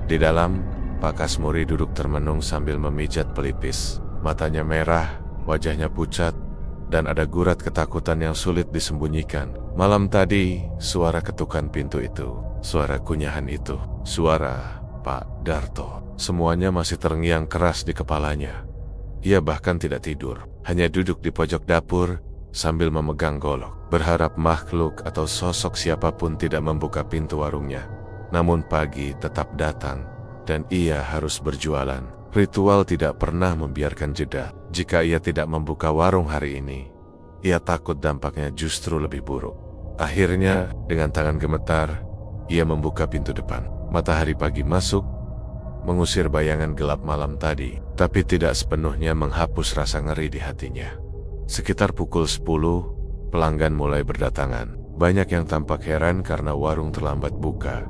Di dalam, Pak Kasmuri duduk termenung sambil memijat pelipis. Matanya merah, wajahnya pucat, dan ada gurat ketakutan yang sulit disembunyikan. Malam tadi, suara ketukan pintu itu, suara kunyahan itu, suara Pak Darto, semuanya masih terngiang keras di kepalanya. Ia bahkan tidak tidur, hanya duduk di pojok dapur sambil memegang golok, berharap makhluk atau sosok siapapun tidak membuka pintu warungnya. Namun pagi tetap datang, dan ia harus berjualan. Ritual tidak pernah membiarkan jeda. Jika ia tidak membuka warung hari ini, ia takut dampaknya justru lebih buruk. Akhirnya, dengan tangan gemetar, ia membuka pintu depan. Matahari pagi masuk, mengusir bayangan gelap malam tadi, tapi tidak sepenuhnya menghapus rasa ngeri di hatinya. Sekitar pukul 10, pelanggan mulai berdatangan. Banyak yang tampak heran karena warung terlambat buka.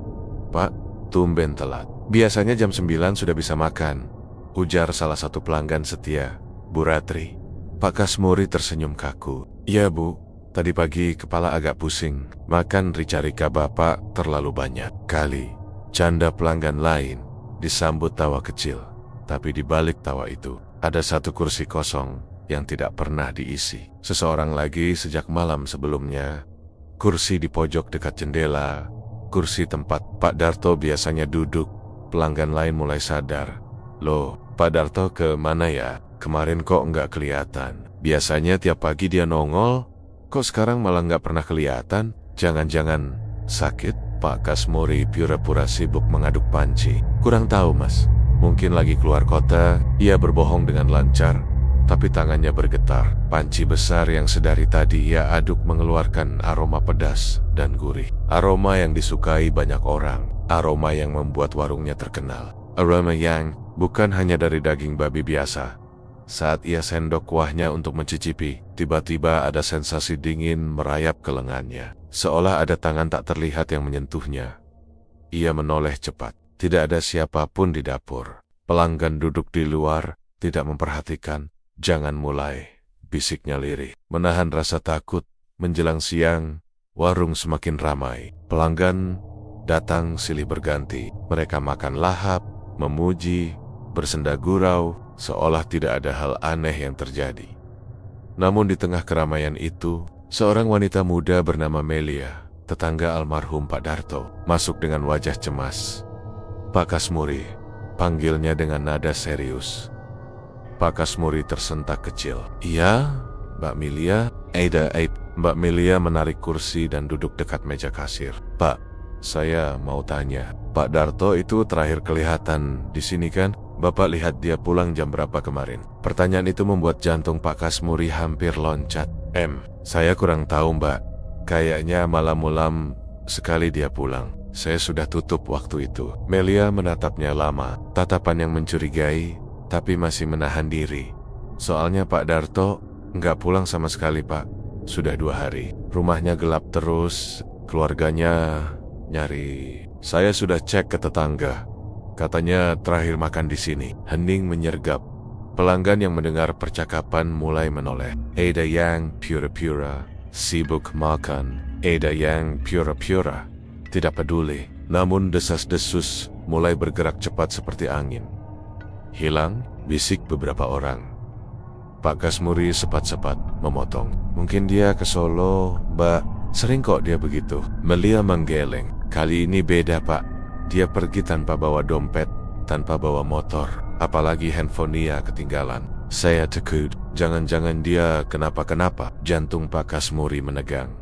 "Pak, tumben telat. Biasanya jam 9 sudah bisa makan," ujar salah satu pelanggan setia, Bu Ratri. Pak Kasmuri tersenyum kaku. "Iya Bu, tadi pagi kepala agak pusing. Makan rica-rica Bapak terlalu banyak." Kali, canda pelanggan lain disambut tawa kecil. Tapi di balik tawa itu, ada satu kursi kosong yang tidak pernah diisi. Seseorang lagi sejak malam sebelumnya. Kursi di pojok dekat jendela, kursi tempat Pak Darto biasanya duduk. Pelanggan lain mulai sadar. "Loh, Pak Darto ke mana ya? Kemarin kok nggak kelihatan? Biasanya tiap pagi dia nongol, kok sekarang malah nggak pernah kelihatan? Jangan-jangan sakit?" Pak Kasmuri pura-pura sibuk mengaduk panci. "Kurang tahu Mas, mungkin lagi keluar kota." Ia berbohong dengan lancar, tapi tangannya bergetar. Panci besar yang sedari tadi ia aduk mengeluarkan aroma pedas dan gurih. Aroma yang disukai banyak orang, aroma yang membuat warungnya terkenal. Aroma yang bukan hanya dari daging babi biasa. Saat ia sendok kuahnya untuk mencicipi, tiba-tiba ada sensasi dingin merayap ke lengannya. Seolah ada tangan tak terlihat yang menyentuhnya. Ia menoleh cepat. Tidak ada siapapun di dapur. Pelanggan duduk di luar, tidak memperhatikan. "Jangan mulai," bisiknya lirih. Menahan rasa takut, menjelang siang, warung semakin ramai. Pelanggan datang silih berganti. Mereka makan lahap, memuji, bersenda gurau, seolah tidak ada hal aneh yang terjadi. Namun di tengah keramaian itu, seorang wanita muda bernama Melia, tetangga almarhum Pak Darto, masuk dengan wajah cemas. "Pak Kasmuri," panggilnya dengan nada serius. Pak Kasmuri tersentak kecil. "Iya, Mbak Melia." Mbak Melia menarik kursi dan duduk dekat meja kasir. "Pak, saya mau tanya, Pak Darto itu terakhir kelihatan di sini kan? Bapak lihat dia pulang jam berapa kemarin?" Pertanyaan itu membuat jantung Pak Kasmuri hampir loncat. Saya kurang tahu Mbak. Kayaknya malam-malam sekali dia pulang. Saya sudah tutup waktu itu." Melia menatapnya lama, tatapan yang mencurigai, tapi masih menahan diri. "Soalnya Pak Darto nggak pulang sama sekali Pak. Sudah 2 hari. Rumahnya gelap terus, keluarganya nyari. Saya sudah cek ke tetangga. Katanya terakhir makan di sini." Hening menyergap. Pelanggan yang mendengar percakapan mulai menoleh. Ada yang pura-pura sibuk makan, ada yang pura-pura tidak peduli. Namun desas-desus mulai bergerak cepat seperti angin. "Hilang?" bisik beberapa orang. Pak Kasmuri sepat-sepat memotong. "Mungkin dia ke Solo, Mbak. Sering kok dia begitu." Melia menggeleng. "Kali ini beda Pak. Dia pergi tanpa bawa dompet, tanpa bawa motor. Apalagi handphone dia ketinggalan. Saya takut, jangan-jangan dia kenapa-kenapa." Jantung Pak Kasmuri menegang.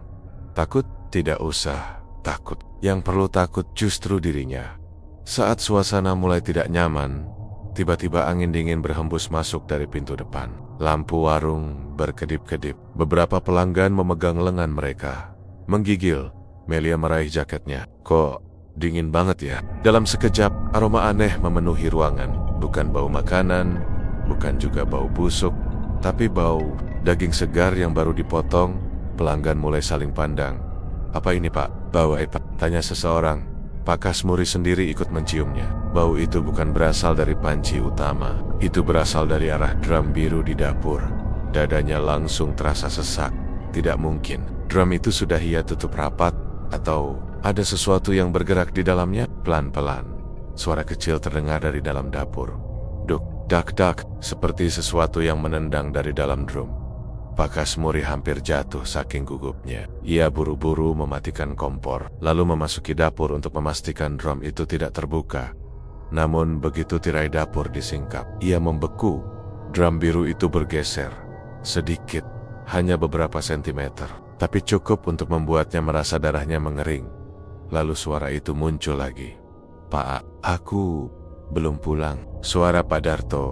Takut? Tidak usah takut. Yang perlu takut justru dirinya. Saat suasana mulai tidak nyaman, tiba-tiba angin dingin berhembus masuk dari pintu depan. Lampu warung berkedip-kedip. Beberapa pelanggan memegang lengan mereka. Menggigil, Melia meraih jaketnya. "Kok dingin banget ya?" Dalam sekejap, aroma aneh memenuhi ruangan. Bukan bau makanan, bukan juga bau busuk, tapi bau daging segar yang baru dipotong. Pelanggan mulai saling pandang. "Apa ini Pak?" "Bau apa?" tanya seseorang. Pak Kasmuri sendiri ikut menciumnya. Bau itu bukan berasal dari panci utama. Itu berasal dari arah drum biru di dapur. Dadanya langsung terasa sesak. Tidak mungkin. Drum itu sudah ia tutup rapat, atau ada sesuatu yang bergerak di dalamnya. Pelan-pelan, suara kecil terdengar dari dalam dapur. Duk, dak, dak, seperti sesuatu yang menendang dari dalam drum. Pak Kasmuri hampir jatuh saking gugupnya. Ia buru-buru mematikan kompor, lalu memasuki dapur untuk memastikan drum itu tidak terbuka. Namun begitu tirai dapur disingkap, ia membeku. Drum biru itu bergeser, sedikit, hanya beberapa sentimeter, tapi cukup untuk membuatnya merasa darahnya mengering. Lalu suara itu muncul lagi. "Pak, aku Belum pulang. Suara Pak Darto.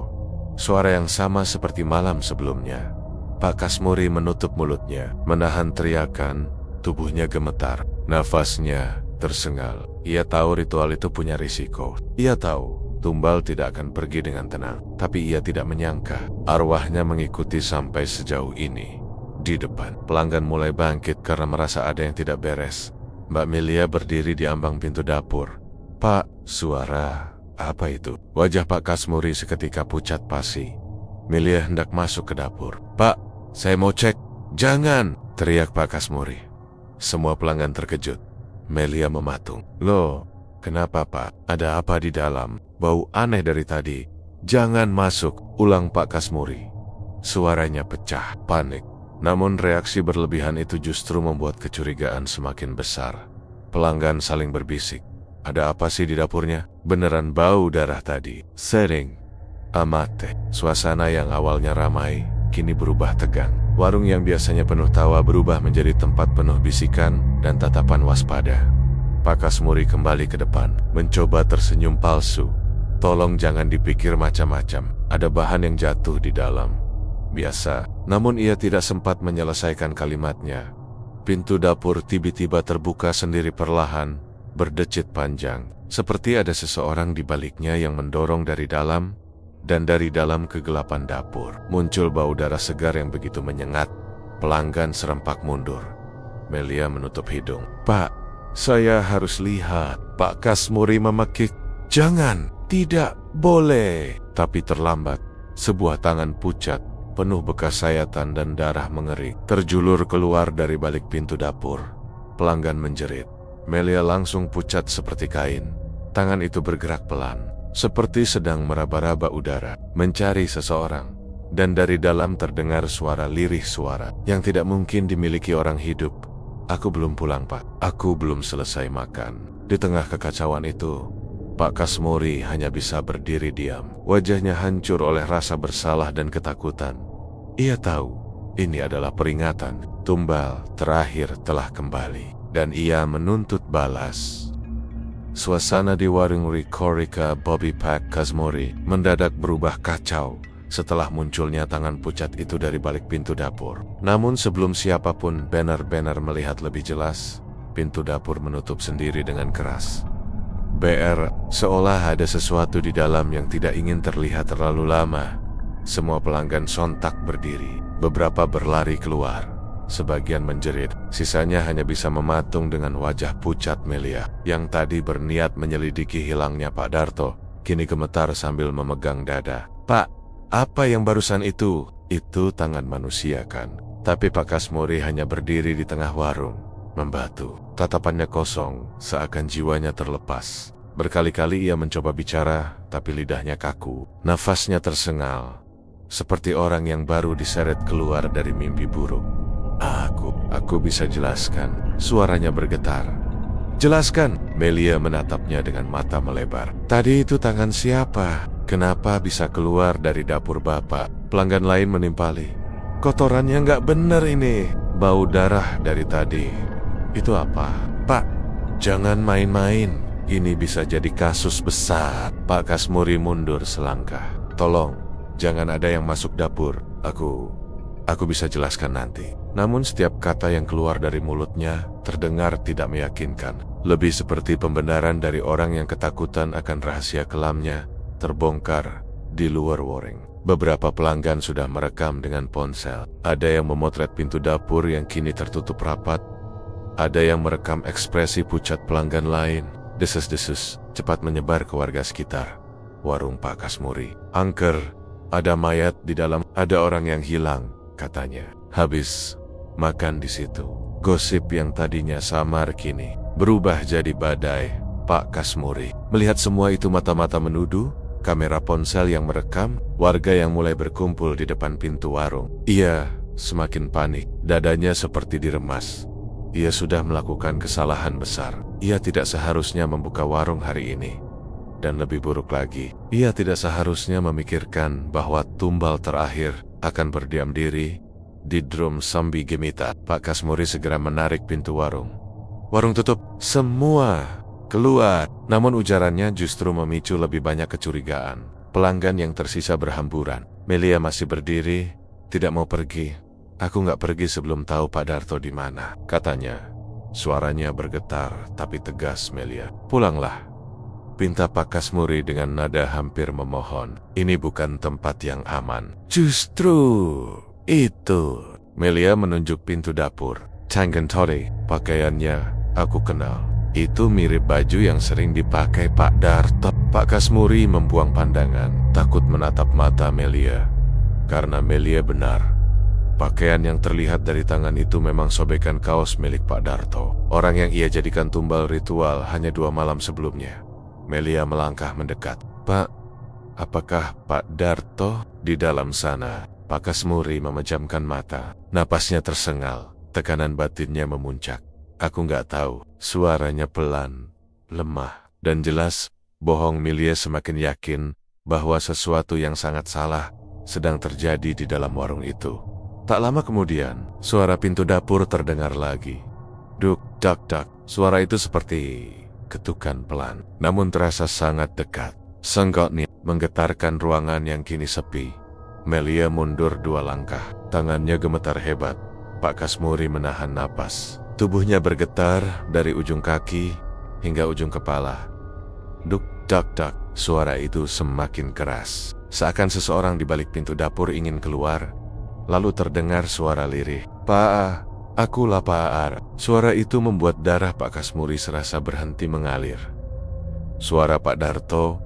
Suara yang sama seperti malam sebelumnya. Pak Kasmuri menutup mulutnya, menahan teriakan, tubuhnya gemetar, nafasnya tersengal. Ia tahu ritual itu punya risiko. Ia tahu Tumbal tidak akan pergi dengan tenang, tapi ia tidak menyangka arwahnya mengikuti sampai sejauh ini. Di depan, pelanggan mulai bangkit karena merasa ada yang tidak beres. Mbak Melia berdiri di ambang pintu dapur. "Pak, suara apa itu?" Wajah Pak Kasmuri seketika pucat pasi. Melia hendak masuk ke dapur. "Pak, saya mau cek." "Jangan!" teriak Pak Kasmuri. Semua pelanggan terkejut. Melia mematung. "Loh, kenapa Pak? Ada apa di dalam? Bau aneh dari tadi." "Jangan masuk," ulang Pak Kasmuri. Suaranya pecah, panik. Namun reaksi berlebihan itu justru membuat kecurigaan semakin besar. Pelanggan saling berbisik. "Ada apa sih di dapurnya? Beneran bau darah tadi." Sering. Amate. Suasana yang awalnya ramai, kini berubah tegang. Warung yang biasanya penuh tawa berubah menjadi tempat penuh bisikan dan tatapan waspada. Pak Kasmuri kembali ke depan, mencoba tersenyum palsu. "Tolong jangan dipikir macam-macam. Ada bahan yang jatuh di dalam." Biasa, namun ia tidak sempat menyelesaikan kalimatnya. Pintu dapur tiba-tiba terbuka sendiri perlahan, berdecit panjang, seperti ada seseorang di baliknya yang mendorong dari dalam, dan dari dalam kegelapan dapur muncul bau darah segar yang begitu menyengat. Pelanggan serempak mundur. Melia menutup hidung. "Pak, saya harus lihat." Pak Kasmuri memekik. "Jangan, tidak boleh." Tapi terlambat. Sebuah tangan pucat, penuh bekas sayatan dan darah mengering, terjulur keluar dari balik pintu dapur. Pelanggan menjerit. Melia langsung pucat seperti kain. Tangan itu bergerak pelan, seperti sedang meraba-raba udara, mencari seseorang. Dan dari dalam terdengar suara lirih, suara yang tidak mungkin dimiliki orang hidup. "Aku belum pulang, Pak. Aku belum selesai makan." Di tengah kekacauan itu, Pak Kasmuri hanya bisa berdiri diam. Wajahnya hancur oleh rasa bersalah dan ketakutan. Ia tahu ini adalah peringatan. Tumbal terakhir telah kembali, dan ia menuntut balas. Suasana di warung Rikorika Bobby Pak Kasmuri mendadak berubah kacau setelah munculnya tangan pucat itu dari balik pintu dapur. Namun sebelum siapapun benar-benar melihat lebih jelas, pintu dapur menutup sendiri dengan keras. BR, seolah ada sesuatu di dalam yang tidak ingin terlihat terlalu lama. Semua pelanggan sontak berdiri, beberapa berlari keluar. Sebagian menjerit, sisanya hanya bisa mematung dengan wajah pucat Melia, yang tadi berniat menyelidiki hilangnya Pak Darto, kini gemetar sambil memegang dada. "Pak, apa yang barusan itu?" "Itu tangan manusia kan?" Tapi Pak Kasmuri hanya berdiri di tengah warung, membatu. Tatapannya kosong, seakan jiwanya terlepas. Berkali-kali ia mencoba bicara, tapi lidahnya kaku. Nafasnya tersengal, seperti orang yang baru diseret keluar dari mimpi buruk. Aku bisa jelaskan." Suaranya bergetar. "Jelaskan." Melia menatapnya dengan mata melebar. "Tadi itu tangan siapa? Kenapa bisa keluar dari dapur Bapak?" Pelanggan lain menimpali. "Kotorannya nggak bener ini. Bau darah dari tadi." "Itu apa?" "Pak, jangan main-main. Ini bisa jadi kasus besar." Pak Kasmuri mundur selangkah. "Tolong, jangan ada yang masuk dapur. Aku bisa jelaskan nanti." Namun setiap kata yang keluar dari mulutnya terdengar tidak meyakinkan. Lebih seperti pembenaran dari orang yang ketakutan akan rahasia kelamnya terbongkar di luar warung. Beberapa pelanggan sudah merekam dengan ponsel. Ada yang memotret pintu dapur yang kini tertutup rapat. Ada yang merekam ekspresi pucat pelanggan lain. Desas-desus cepat menyebar ke warga sekitar. Warung Pak Kasmuri angker. "Ada mayat di dalam, ada orang yang hilang," katanya. Habis makan di situ. Gosip yang tadinya samar kini berubah jadi badai. Pak Kasmuri melihat semua itu, mata-mata menuduh, kamera ponsel yang merekam, warga yang mulai berkumpul di depan pintu warung. Ia semakin panik, dadanya seperti diremas. Ia sudah melakukan kesalahan besar. Ia tidak seharusnya membuka warung hari ini. Dan lebih buruk lagi, ia tidak seharusnya memikirkan bahwa tumbal terakhir akan berdiam diri di drum Sambi Gemita. Pak Kasmuri segera menarik pintu warung. Warung tutup. Semua keluar. Namun ujarannya justru memicu lebih banyak kecurigaan. Pelanggan yang tersisa berhamburan. Melia masih berdiri, tidak mau pergi. Aku nggak pergi sebelum tahu Pak Darto di mana, katanya. Suaranya bergetar tapi tegas. Melia, pulanglah, pinta Pak Kasmuri dengan nada hampir memohon. Ini bukan tempat yang aman. Justru itu. Melia menunjuk pintu dapur. Tangentori, pakaiannya aku kenal. Itu mirip baju yang sering dipakai Pak Darto. Pak Kasmuri membuang pandangan, takut menatap mata Melia. Karena Melia benar. Pakaian yang terlihat dari tangan itu memang sobekan kaos milik Pak Darto. Orang yang ia jadikan tumbal ritual hanya 2 malam sebelumnya. Melia melangkah mendekat. Pak, apakah Pak Darto di dalam sana? Pak Kasmuri memejamkan mata. Napasnya tersengal, tekanan batinnya memuncak. Aku nggak tahu. Suaranya pelan, lemah, dan jelas. Bohong. Melia semakin yakin bahwa sesuatu yang sangat salah sedang terjadi di dalam warung itu. Tak lama kemudian, suara pintu dapur terdengar lagi. Duk, dak, dak. Suara itu seperti ketukan pelan, namun terasa sangat dekat. Senggotnya menggetarkan ruangan yang kini sepi. Melia mundur 2 langkah, tangannya gemetar hebat. Pak Kasmuri menahan napas. Tubuhnya bergetar dari ujung kaki hingga ujung kepala. Duk, dak, dak. Suara itu semakin keras. Seakan seseorang di balik pintu dapur ingin keluar. Lalu terdengar suara lirih. Pak, akulah Pak Ar. Suara itu membuat darah Pak Kasmuri serasa berhenti mengalir. Suara Pak Darto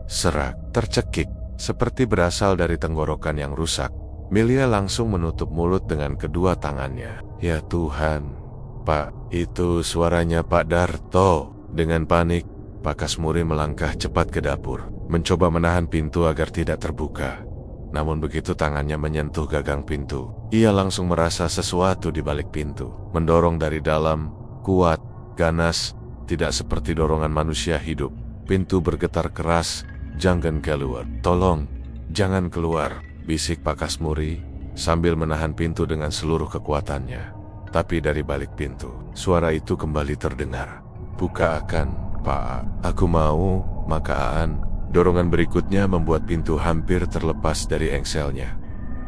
serak, tercekik, seperti berasal dari tenggorokan yang rusak. Melia langsung menutup mulut dengan kedua tangannya. Ya Tuhan, Pak, itu suaranya Pak Darto. Dengan panik, Pak Kasmuri melangkah cepat ke dapur, mencoba menahan pintu agar tidak terbuka. Namun begitu tangannya menyentuh gagang pintu, ia langsung merasa sesuatu di balik pintu. Mendorong dari dalam, kuat, ganas, tidak seperti dorongan manusia hidup. Pintu bergetar keras. Jangan keluar. Tolong, jangan keluar, bisik Pak Kasmuri sambil menahan pintu dengan seluruh kekuatannya. Tapi dari balik pintu, suara itu kembali terdengar. Buka akan, Pak. Aku mau, makaan. Dorongan berikutnya membuat pintu hampir terlepas dari engselnya.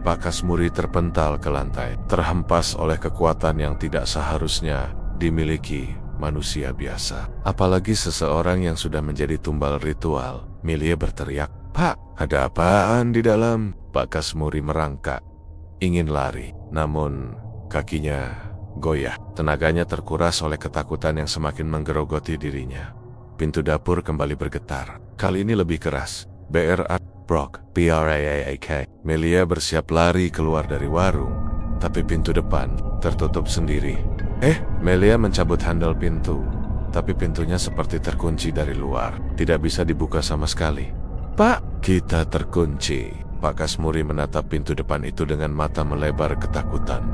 Pak Kasmuri terpental ke lantai, terhempas oleh kekuatan yang tidak seharusnya dimiliki manusia biasa. Apalagi seseorang yang sudah menjadi tumbal ritual. Melia berteriak, Pak, ada apaan di dalam? Pak Kasmuri merangkak, ingin lari. Namun kakinya goyah. Tenaganya terkuras oleh ketakutan yang semakin menggerogoti dirinya. Pintu dapur kembali bergetar. Kali ini lebih keras. Brock, Praak. Melia bersiap lari keluar dari warung, tapi pintu depan tertutup sendiri. Melia mencabut handle pintu, tapi pintunya seperti terkunci dari luar. Tidak bisa dibuka sama sekali. Pak, kita terkunci. Pak Kasmuri menatap pintu depan itu dengan mata melebar ketakutan.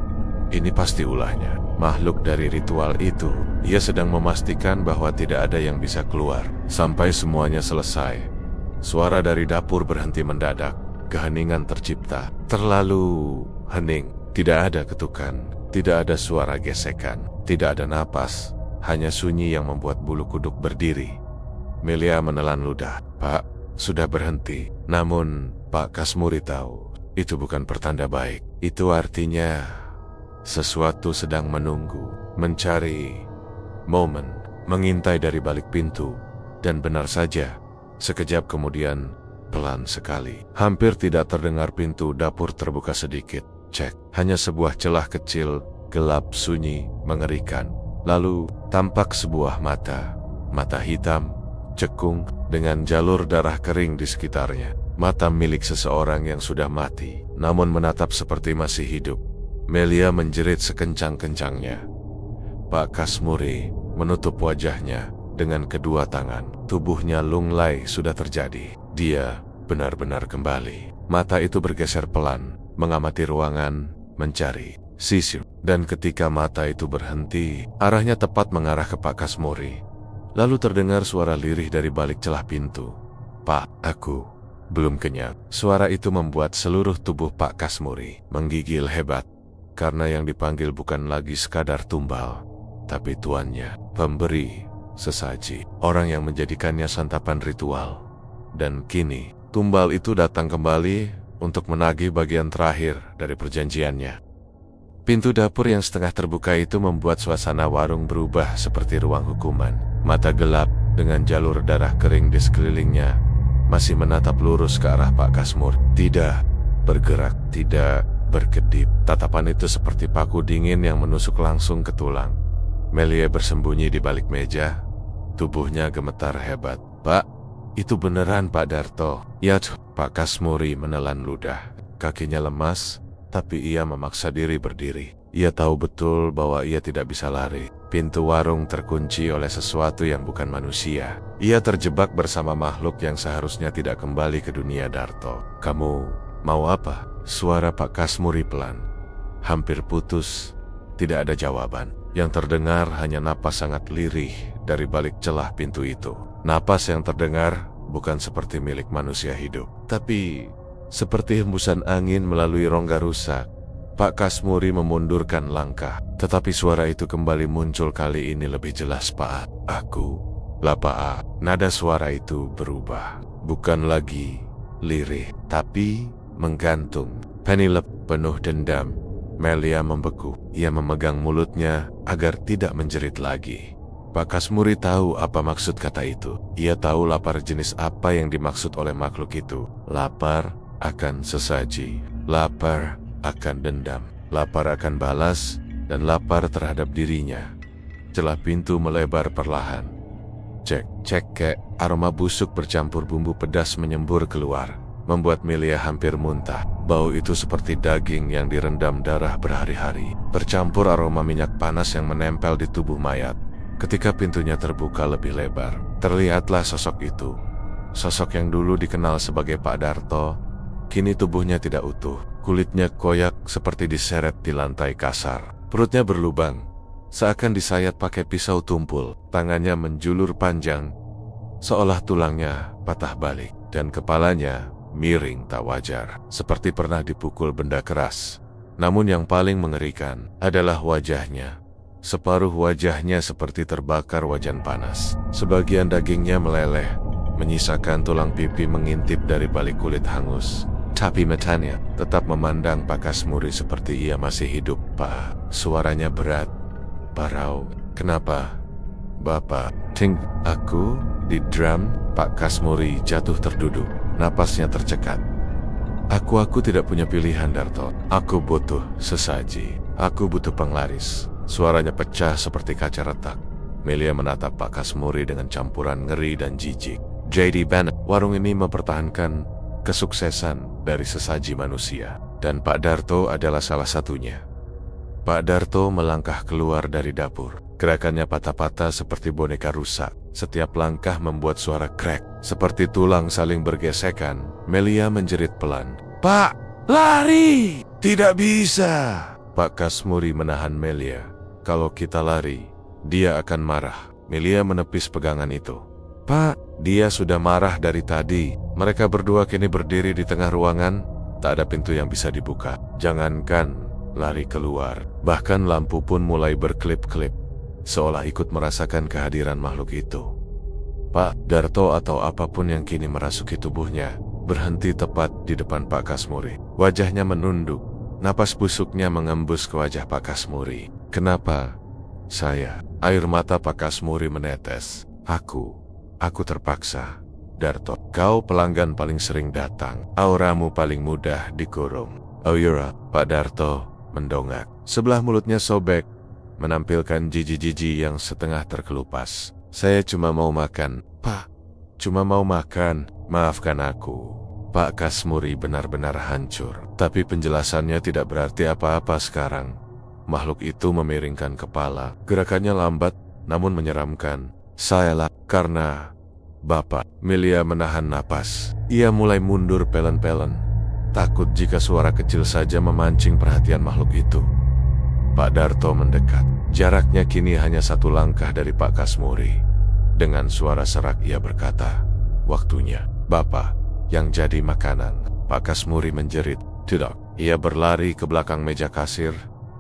Ini pasti ulahnya. Makhluk dari ritual itu. Ia sedang memastikan bahwa tidak ada yang bisa keluar sampai semuanya selesai. Suara dari dapur berhenti mendadak. Keheningan tercipta. Terlalu hening. Tidak ada ketukan. Tidak ada suara gesekan. Tidak ada napas. Hanya sunyi yang membuat bulu kuduk berdiri. Melia menelan ludah. Pak, sudah berhenti. Namun Pak Kasmuri tahu itu bukan pertanda baik. Itu artinya sesuatu sedang menunggu, mencari momen, mengintai dari balik pintu. Dan benar saja, sekejap kemudian, pelan sekali, hampir tidak terdengar, pintu dapur terbuka sedikit. Cek, hanya sebuah celah kecil, gelap, sunyi, mengerikan. Lalu tampak sebuah mata hitam, cekung, dengan jalur darah kering di sekitarnya. Mata milik seseorang yang sudah mati, namun menatap seperti masih hidup. Melia menjerit sekencang-kencangnya. Pak Kasmuri menutup wajahnya dengan kedua tangan. Tubuhnya lunglai sudah terjadi. Dia benar-benar kembali. Mata itu bergeser pelan, mengamati ruangan, mencari sisir. Dan ketika mata itu berhenti, arahnya tepat mengarah ke Pak Kasmuri. Lalu terdengar suara lirih dari balik celah pintu. Pak, aku belum kenyang. Suara itu membuat seluruh tubuh Pak Kasmuri menggigil hebat. Karena yang dipanggil bukan lagi sekadar tumbal, tapi tuannya, pemberi sesaji, orang yang menjadikannya santapan ritual. Dan kini, tumbal itu datang kembali untuk menagih bagian terakhir dari perjanjiannya. Pintu dapur yang setengah terbuka itu membuat suasana warung berubah seperti ruang hukuman. Mata gelap dengan jalur darah kering di sekelilingnya masih menatap lurus ke arah Pak Kasmur. Tidak bergerak, tidak berkedip. Tatapan itu seperti paku dingin yang menusuk langsung ke tulang. Melia bersembunyi di balik meja, tubuhnya gemetar hebat. "Pak, itu beneran Pak Darto?" "Ya." Pak Kasmuri menelan ludah. Kakinya lemas, tapi ia memaksa diri berdiri. Ia tahu betul bahwa ia tidak bisa lari. Pintu warung terkunci oleh sesuatu yang bukan manusia. Ia terjebak bersama makhluk yang seharusnya tidak kembali ke dunia Darto. "Kamu mau apa?" Suara Pak Kasmuri pelan, hampir putus. Tidak ada jawaban. Yang terdengar hanya napas sangat lirih dari balik celah pintu itu. Napas yang terdengar bukan seperti milik manusia hidup, tapi seperti hembusan angin melalui rongga rusak. Pak Kasmuri memundurkan langkah, tetapi suara itu kembali muncul, kali ini lebih jelas. "Pak, aku." "Lah Pak." Nada suara itu berubah. Bukan lagi lirih, tapi menggantung. Penelope penuh dendam. Melia membeku. Ia memegang mulutnya agar tidak menjerit lagi. Pak Kasmuri tahu apa maksud kata itu. Ia tahu lapar jenis apa yang dimaksud oleh makhluk itu. Lapar akan sesaji, lapar akan dendam, lapar akan balas, dan lapar terhadap dirinya. Celah pintu melebar perlahan. Cek, cek, kek. Aroma busuk bercampur bumbu pedas menyembur keluar, membuat Melia hampir muntah. Bau itu seperti daging yang direndam darah berhari-hari, bercampur aroma minyak panas yang menempel di tubuh mayat. Ketika pintunya terbuka lebih lebar, terlihatlah sosok itu. Sosok yang dulu dikenal sebagai Pak Darto. Kini tubuhnya tidak utuh, kulitnya koyak seperti diseret di lantai kasar. Perutnya berlubang, seakan disayat pakai pisau tumpul. Tangannya menjulur panjang, seolah tulangnya patah balik, dan kepalanya miring tak wajar, seperti pernah dipukul benda keras. Namun yang paling mengerikan adalah wajahnya. Separuh wajahnya seperti terbakar wajan panas. Sebagian dagingnya meleleh, menyisakan tulang pipi mengintip dari balik kulit hangus. Tapi matanya tetap memandang Pak Kasmuri seperti ia masih hidup. "Pak." Suaranya berat, parau. "Kenapa, Bapak?" "Ting, aku di drum." Pak Kasmuri jatuh terduduk, napasnya tercekat. Aku tidak punya pilihan, Darto. Aku butuh sesaji. Aku butuh penglaris." Suaranya pecah seperti kaca retak. Melia menatap Pak Kasmuri dengan campuran ngeri dan jijik. J.D. Bennett, warung ini mempertahankan kesuksesan dari sesaji manusia, dan Pak Darto adalah salah satunya. Pak Darto melangkah keluar dari dapur. Gerakannya patah-patah seperti boneka rusak. Setiap langkah membuat suara krek, seperti tulang saling bergesekan. Melia menjerit pelan, "Pak, lari!" "Tidak bisa!" Pak Kasmuri menahan Melia. "Kalau kita lari, dia akan marah." Melia menepis pegangan itu. "Pak." Dia sudah marah dari tadi. Mereka berdua kini berdiri di tengah ruangan. Tak ada pintu yang bisa dibuka. Jangankan lari keluar, bahkan lampu pun mulai berkelip-kelip, seolah ikut merasakan kehadiran makhluk itu. Pak Darto atau apapun yang kini merasuki tubuhnya berhenti tepat di depan Pak Kasmuri. Wajahnya menunduk. Napas busuknya mengembus ke wajah Pak Kasmuri. "Kenapa saya?" Air mata Pak Kasmuri menetes. Aku terpaksa. Darto, kau pelanggan paling sering datang. Auramu paling mudah dikurung." "Oh iya." Pak Darto mendongak. Sebelah mulutnya sobek, menampilkan jiji-jiji yang setengah terkelupas. "Saya cuma mau makan, Pak. Cuma mau makan. Maafkan aku." Pak Kasmuri benar-benar hancur. Tapi penjelasannya tidak berarti apa-apa sekarang. Makhluk itu memiringkan kepala. Gerakannya lambat, namun menyeramkan. "Sayalah, karena Bapak." Melia menahan napas. Ia mulai mundur pelan-pelan, takut jika suara kecil saja memancing perhatian makhluk itu. Pak Darto mendekat. Jaraknya kini hanya 1 langkah dari Pak Kasmuri. Dengan suara serak ia berkata, "Waktunya, Bapak, yang jadi makanan." Pak Kasmuri menjerit, "Tidak." Ia berlari ke belakang meja kasir,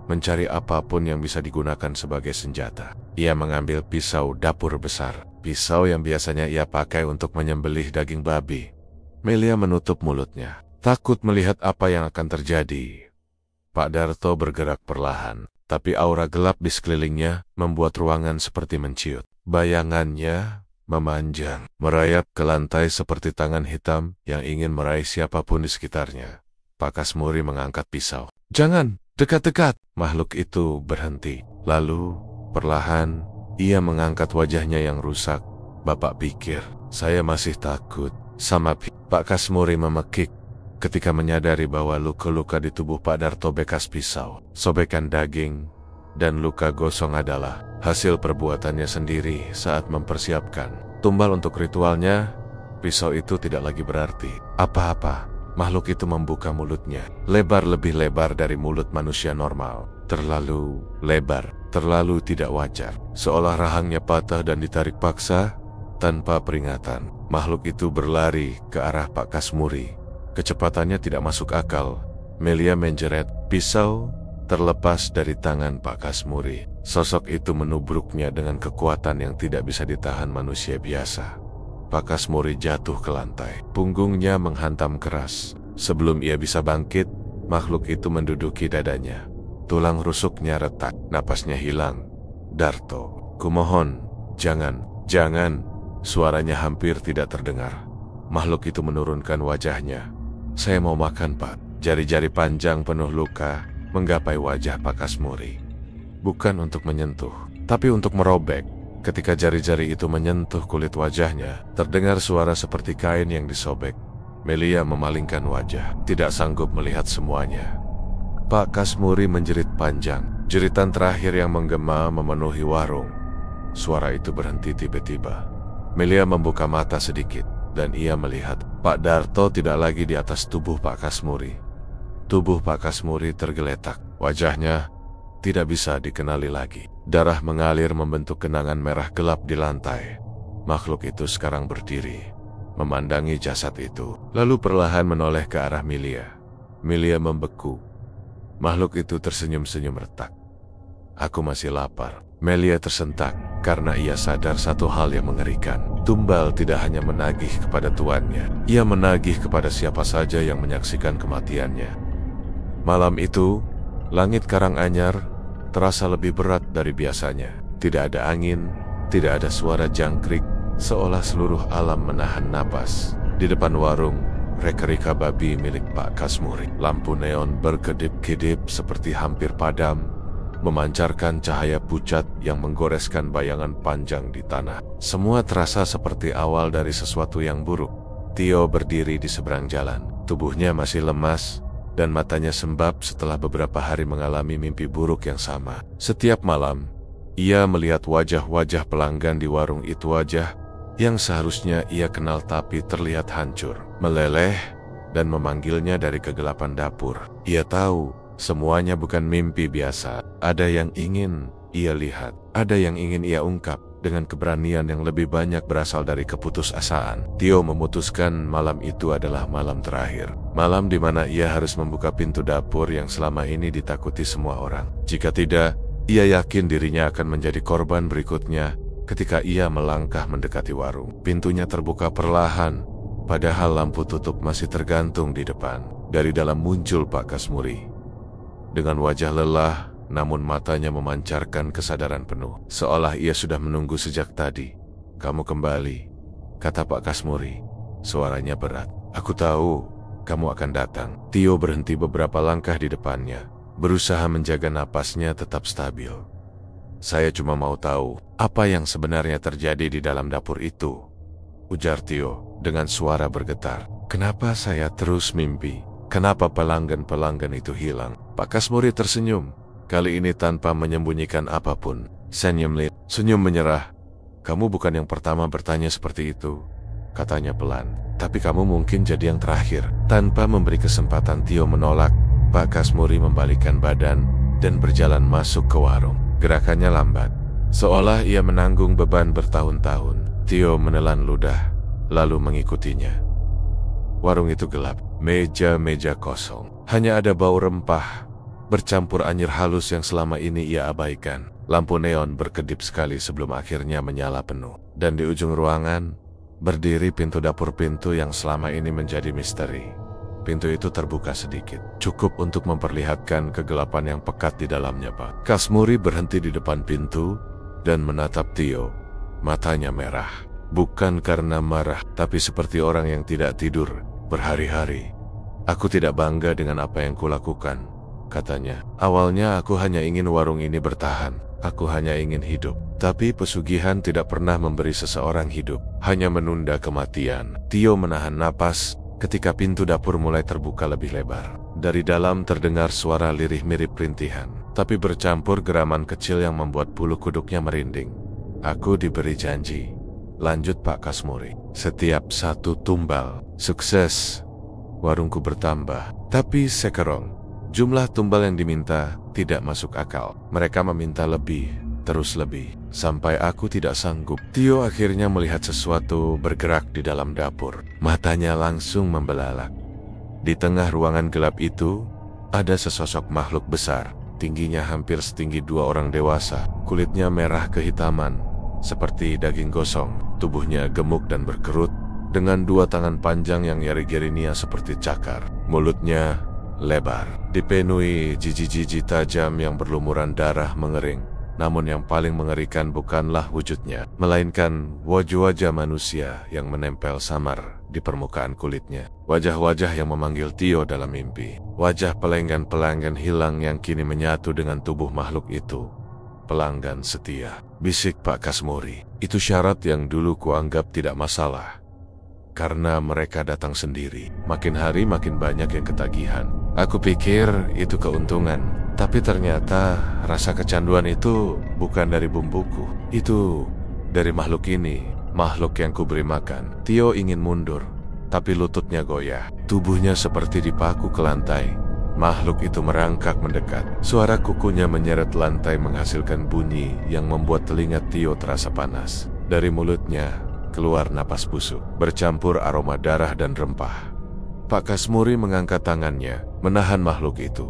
mencari apapun yang bisa digunakan sebagai senjata. Ia mengambil pisau dapur besar, pisau yang biasanya ia pakai untuk menyembelih daging babi. Melia menutup mulutnya, takut melihat apa yang akan terjadi. Pak Darto bergerak perlahan, tapi aura gelap di sekelilingnya membuat ruangan seperti menciut. Bayangannya memanjang, merayap ke lantai seperti tangan hitam yang ingin meraih siapapun di sekitarnya. Pak Kasmuri mengangkat pisau. "Jangan, dekat-dekat!" Makhluk itu berhenti. Lalu, perlahan, ia mengangkat wajahnya yang rusak. "Bapak pikir, saya masih takut sama Pak Kasmuri memekik ketika menyadari bahwa luka-luka di tubuh Pak Darto bekas pisau, sobekan daging, dan luka gosong adalah hasil perbuatannya sendiri saat mempersiapkan tumbal untuk ritualnya. Pisau itu tidak lagi berarti apa-apa. Makhluk itu membuka mulutnya, lebar lebih lebar dari mulut manusia normal. Terlalu lebar, terlalu tidak wajar. Seolah rahangnya patah dan ditarik paksa. Tanpa peringatan, makhluk itu berlari ke arah Pak Kasmuri. Kecepatannya tidak masuk akal. Melia menjeret, pisau terlepas dari tangan Pak Kasmuri. Sosok itu menubruknya dengan kekuatan yang tidak bisa ditahan manusia biasa. Pak Kasmuri jatuh ke lantai. Punggungnya menghantam keras. Sebelum ia bisa bangkit, makhluk itu menduduki dadanya. Tulang rusuknya retak, napasnya hilang. "Darto, kumohon, jangan, jangan." Suaranya hampir tidak terdengar. Makhluk itu menurunkan wajahnya. "Saya mau makan, Pak." Jari-jari panjang penuh luka menggapai wajah Pak Kasmuri. Bukan untuk menyentuh, tapi untuk merobek. Ketika jari-jari itu menyentuh kulit wajahnya, terdengar suara seperti kain yang disobek. Melia memalingkan wajah, tidak sanggup melihat semuanya. Pak Kasmuri menjerit panjang. Jeritan terakhir yang menggema memenuhi warung. Suara itu berhenti tiba-tiba. Melia membuka mata sedikit, dan ia melihat Pak Darto tidak lagi di atas tubuh Pak Kasmuri. Tubuh Pak Kasmuri tergeletak, wajahnya tidak bisa dikenali lagi. Darah mengalir membentuk genangan merah gelap di lantai. Makhluk itu sekarang berdiri, memandangi jasad itu, lalu perlahan menoleh ke arah Melia. Melia membeku. Makhluk itu tersenyum-senyum retak. "Aku masih lapar." Melia tersentak karena ia sadar satu hal yang mengerikan. Tumbal tidak hanya menagih kepada tuannya, ia menagih kepada siapa saja yang menyaksikan kematiannya. Malam itu, langit Karanganyar terasa lebih berat dari biasanya. Tidak ada angin, tidak ada suara jangkrik, seolah seluruh alam menahan napas. Di depan warung, reka-reka babi milik Pak Kasmuri. Lampu neon berkedip-kedip seperti hampir padam, memancarkan cahaya pucat yang menggoreskan bayangan panjang di tanah. Semua terasa seperti awal dari sesuatu yang buruk. Tio berdiri di seberang jalan. Tubuhnya masih lemas, dan matanya sembab setelah beberapa hari mengalami mimpi buruk yang sama. Setiap malam, ia melihat wajah-wajah pelanggan di warung itu, wajah yang seharusnya ia kenal tapi terlihat hancur, meleleh, dan memanggilnya dari kegelapan dapur. Ia tahu, semuanya bukan mimpi biasa. Ada yang ingin ia lihat, ada yang ingin ia ungkap. Dengan keberanian yang lebih banyak berasal dari keputusasaan, Tio memutuskan malam itu adalah malam terakhir. Malam di mana ia harus membuka pintu dapur yang selama ini ditakuti semua orang. Jika tidak, ia yakin dirinya akan menjadi korban berikutnya ketika ia melangkah mendekati warung. Pintunya terbuka perlahan, padahal lampu tutup masih tergantung di depan. Dari dalam muncul Pak Kasmuri. Dengan wajah lelah, namun matanya memancarkan kesadaran penuh, seolah ia sudah menunggu sejak tadi. "Kamu kembali," kata Pak Kasmuri. Suaranya berat. "Aku tahu kamu akan datang." Tio berhenti beberapa langkah di depannya, berusaha menjaga napasnya tetap stabil. "Saya cuma mau tahu apa yang sebenarnya terjadi di dalam dapur itu," ujar Tio dengan suara bergetar. "Kenapa saya terus mimpi? Kenapa pelanggan-pelanggan itu hilang?" Pak Kasmuri tersenyum. Kali ini tanpa menyembunyikan apapun. Senyum menyerah. "Kamu bukan yang pertama bertanya seperti itu," katanya pelan. "Tapi kamu mungkin jadi yang terakhir." Tanpa memberi kesempatan Tio menolak, Pak Kasmuri membalikkan badan dan berjalan masuk ke warung. Gerakannya lambat, seolah ia menanggung beban bertahun-tahun. Tio menelan ludah, lalu mengikutinya. Warung itu gelap, meja-meja kosong. Hanya ada bau rempah bercampur anyir halus yang selama ini ia abaikan. Lampu neon berkedip sekali sebelum akhirnya menyala penuh. Dan di ujung ruangan, berdiri pintu dapur, pintu yang selama ini menjadi misteri. Pintu itu terbuka sedikit, cukup untuk memperlihatkan kegelapan yang pekat di dalamnya, Pak. Kasmuri berhenti di depan pintu dan menatap Tio. Matanya merah. Bukan karena marah, tapi seperti orang yang tidak tidur berhari-hari. Aku tidak bangga dengan apa yang kulakukan, katanya. Awalnya aku hanya ingin warung ini bertahan. Aku hanya ingin hidup. Tapi pesugihan tidak pernah memberi seseorang hidup, hanya menunda kematian. Tio menahan napas ketika pintu dapur mulai terbuka lebih lebar. Dari dalam terdengar suara lirih mirip rintihan, tapi bercampur geraman kecil yang membuat bulu kuduknya merinding. Aku diberi janji, lanjut Pak Kasmuri. Setiap satu tumbal, sukses. Warungku bertambah, tapi sekerong. Jumlah tumbal yang diminta tidak masuk akal. Mereka meminta lebih, terus lebih, sampai aku tidak sanggup. Tio akhirnya melihat sesuatu bergerak di dalam dapur. Matanya langsung membelalak. Di tengah ruangan gelap itu, ada sesosok makhluk besar. Tingginya hampir setinggi 2 orang dewasa. Kulitnya merah kehitaman, seperti daging gosong. Tubuhnya gemuk dan berkerut, dengan 2 tangan panjang yang nyeri-gerinia seperti cakar. Mulutnya lebar, dipenuhi jiji-jiji tajam yang berlumuran darah mengering. Namun yang paling mengerikan bukanlah wujudnya, melainkan wajah-wajah manusia yang menempel samar di permukaan kulitnya. Wajah-wajah yang memanggil Tio dalam mimpi. Wajah pelanggan-pelanggan hilang yang kini menyatu dengan tubuh makhluk itu. Pelanggan setia, bisik Pak Kasmuri. Itu syarat yang dulu kuanggap tidak masalah, karena mereka datang sendiri. Makin hari makin banyak yang ketagihan. Aku pikir itu keuntungan, tapi ternyata rasa kecanduan itu bukan dari bumbuku. Itu dari makhluk ini, makhluk yang kuberi makan. Tio ingin mundur, tapi lututnya goyah. Tubuhnya seperti dipaku ke lantai. Makhluk itu merangkak mendekat. Suara kukunya menyeret lantai menghasilkan bunyi yang membuat telinga Tio terasa panas. Dari mulutnya keluar napas busuk, bercampur aroma darah dan rempah. Pak Kasmuri mengangkat tangannya, menahan makhluk itu.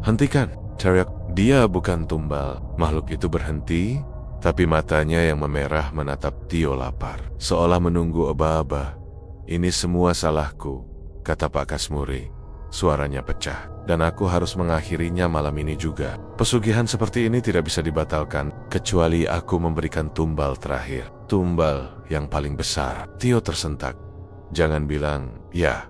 Hentikan, teriak. Dia bukan tumbal. Makhluk itu berhenti, tapi matanya yang memerah menatap Tio lapar, seolah menunggu aba-aba. Ini semua salahku, kata Pak Kasmuri. Suaranya pecah, dan aku harus mengakhirinya malam ini juga. Pesugihan seperti ini tidak bisa dibatalkan, kecuali aku memberikan tumbal terakhir. Tumbal yang paling besar. Tio tersentak. Jangan bilang, ya,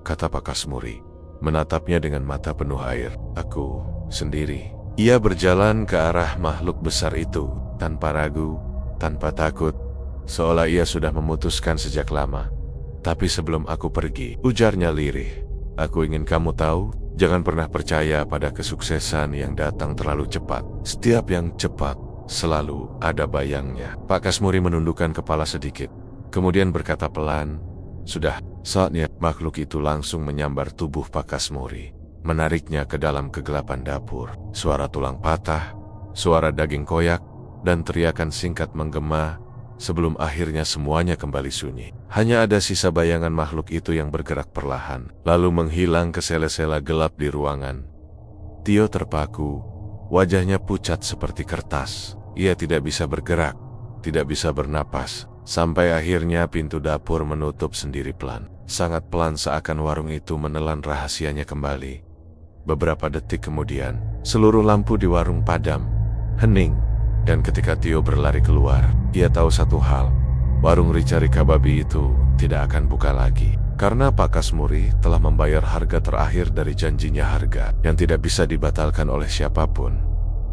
kata Pak Kasmuri, menatapnya dengan mata penuh air. Aku sendiri. Ia berjalan ke arah makhluk besar itu, tanpa ragu, tanpa takut, seolah ia sudah memutuskan sejak lama. Tapi sebelum aku pergi, ujarnya lirih, aku ingin kamu tahu, jangan pernah percaya pada kesuksesan yang datang terlalu cepat. Setiap yang cepat selalu ada bayangnya. Pak Kasmuri menundukkan kepala sedikit, kemudian berkata pelan, sudah, saatnya. Makhluk itu langsung menyambar tubuh Pak Kasmuri, menariknya ke dalam kegelapan dapur. Suara tulang patah, suara daging koyak, dan teriakan singkat menggema, sebelum akhirnya semuanya kembali sunyi. Hanya ada sisa bayangan makhluk itu yang bergerak perlahan, lalu menghilang ke sela-sela gelap di ruangan. Tio terpaku, wajahnya pucat seperti kertas. Ia tidak bisa bergerak, tidak bisa bernapas, sampai akhirnya pintu dapur menutup sendiri pelan. Sangat pelan, seakan warung itu menelan rahasianya kembali. Beberapa detik kemudian, seluruh lampu di warung padam, hening, dan ketika Tio berlari keluar, ia tahu satu hal, warung Ricari Kababi itu tidak akan buka lagi. Karena Pak Kasmuri telah membayar harga terakhir dari janjinya, harga yang tidak bisa dibatalkan oleh siapapun.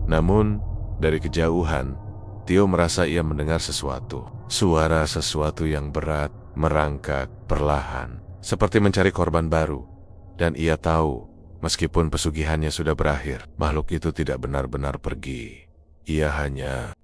Namun, dari kejauhan, Tio merasa ia mendengar sesuatu. Suara sesuatu yang berat, merangkak perlahan, seperti mencari korban baru. Dan ia tahu, meskipun pesugihannya sudah berakhir, makhluk itu tidak benar-benar pergi. Ia hanya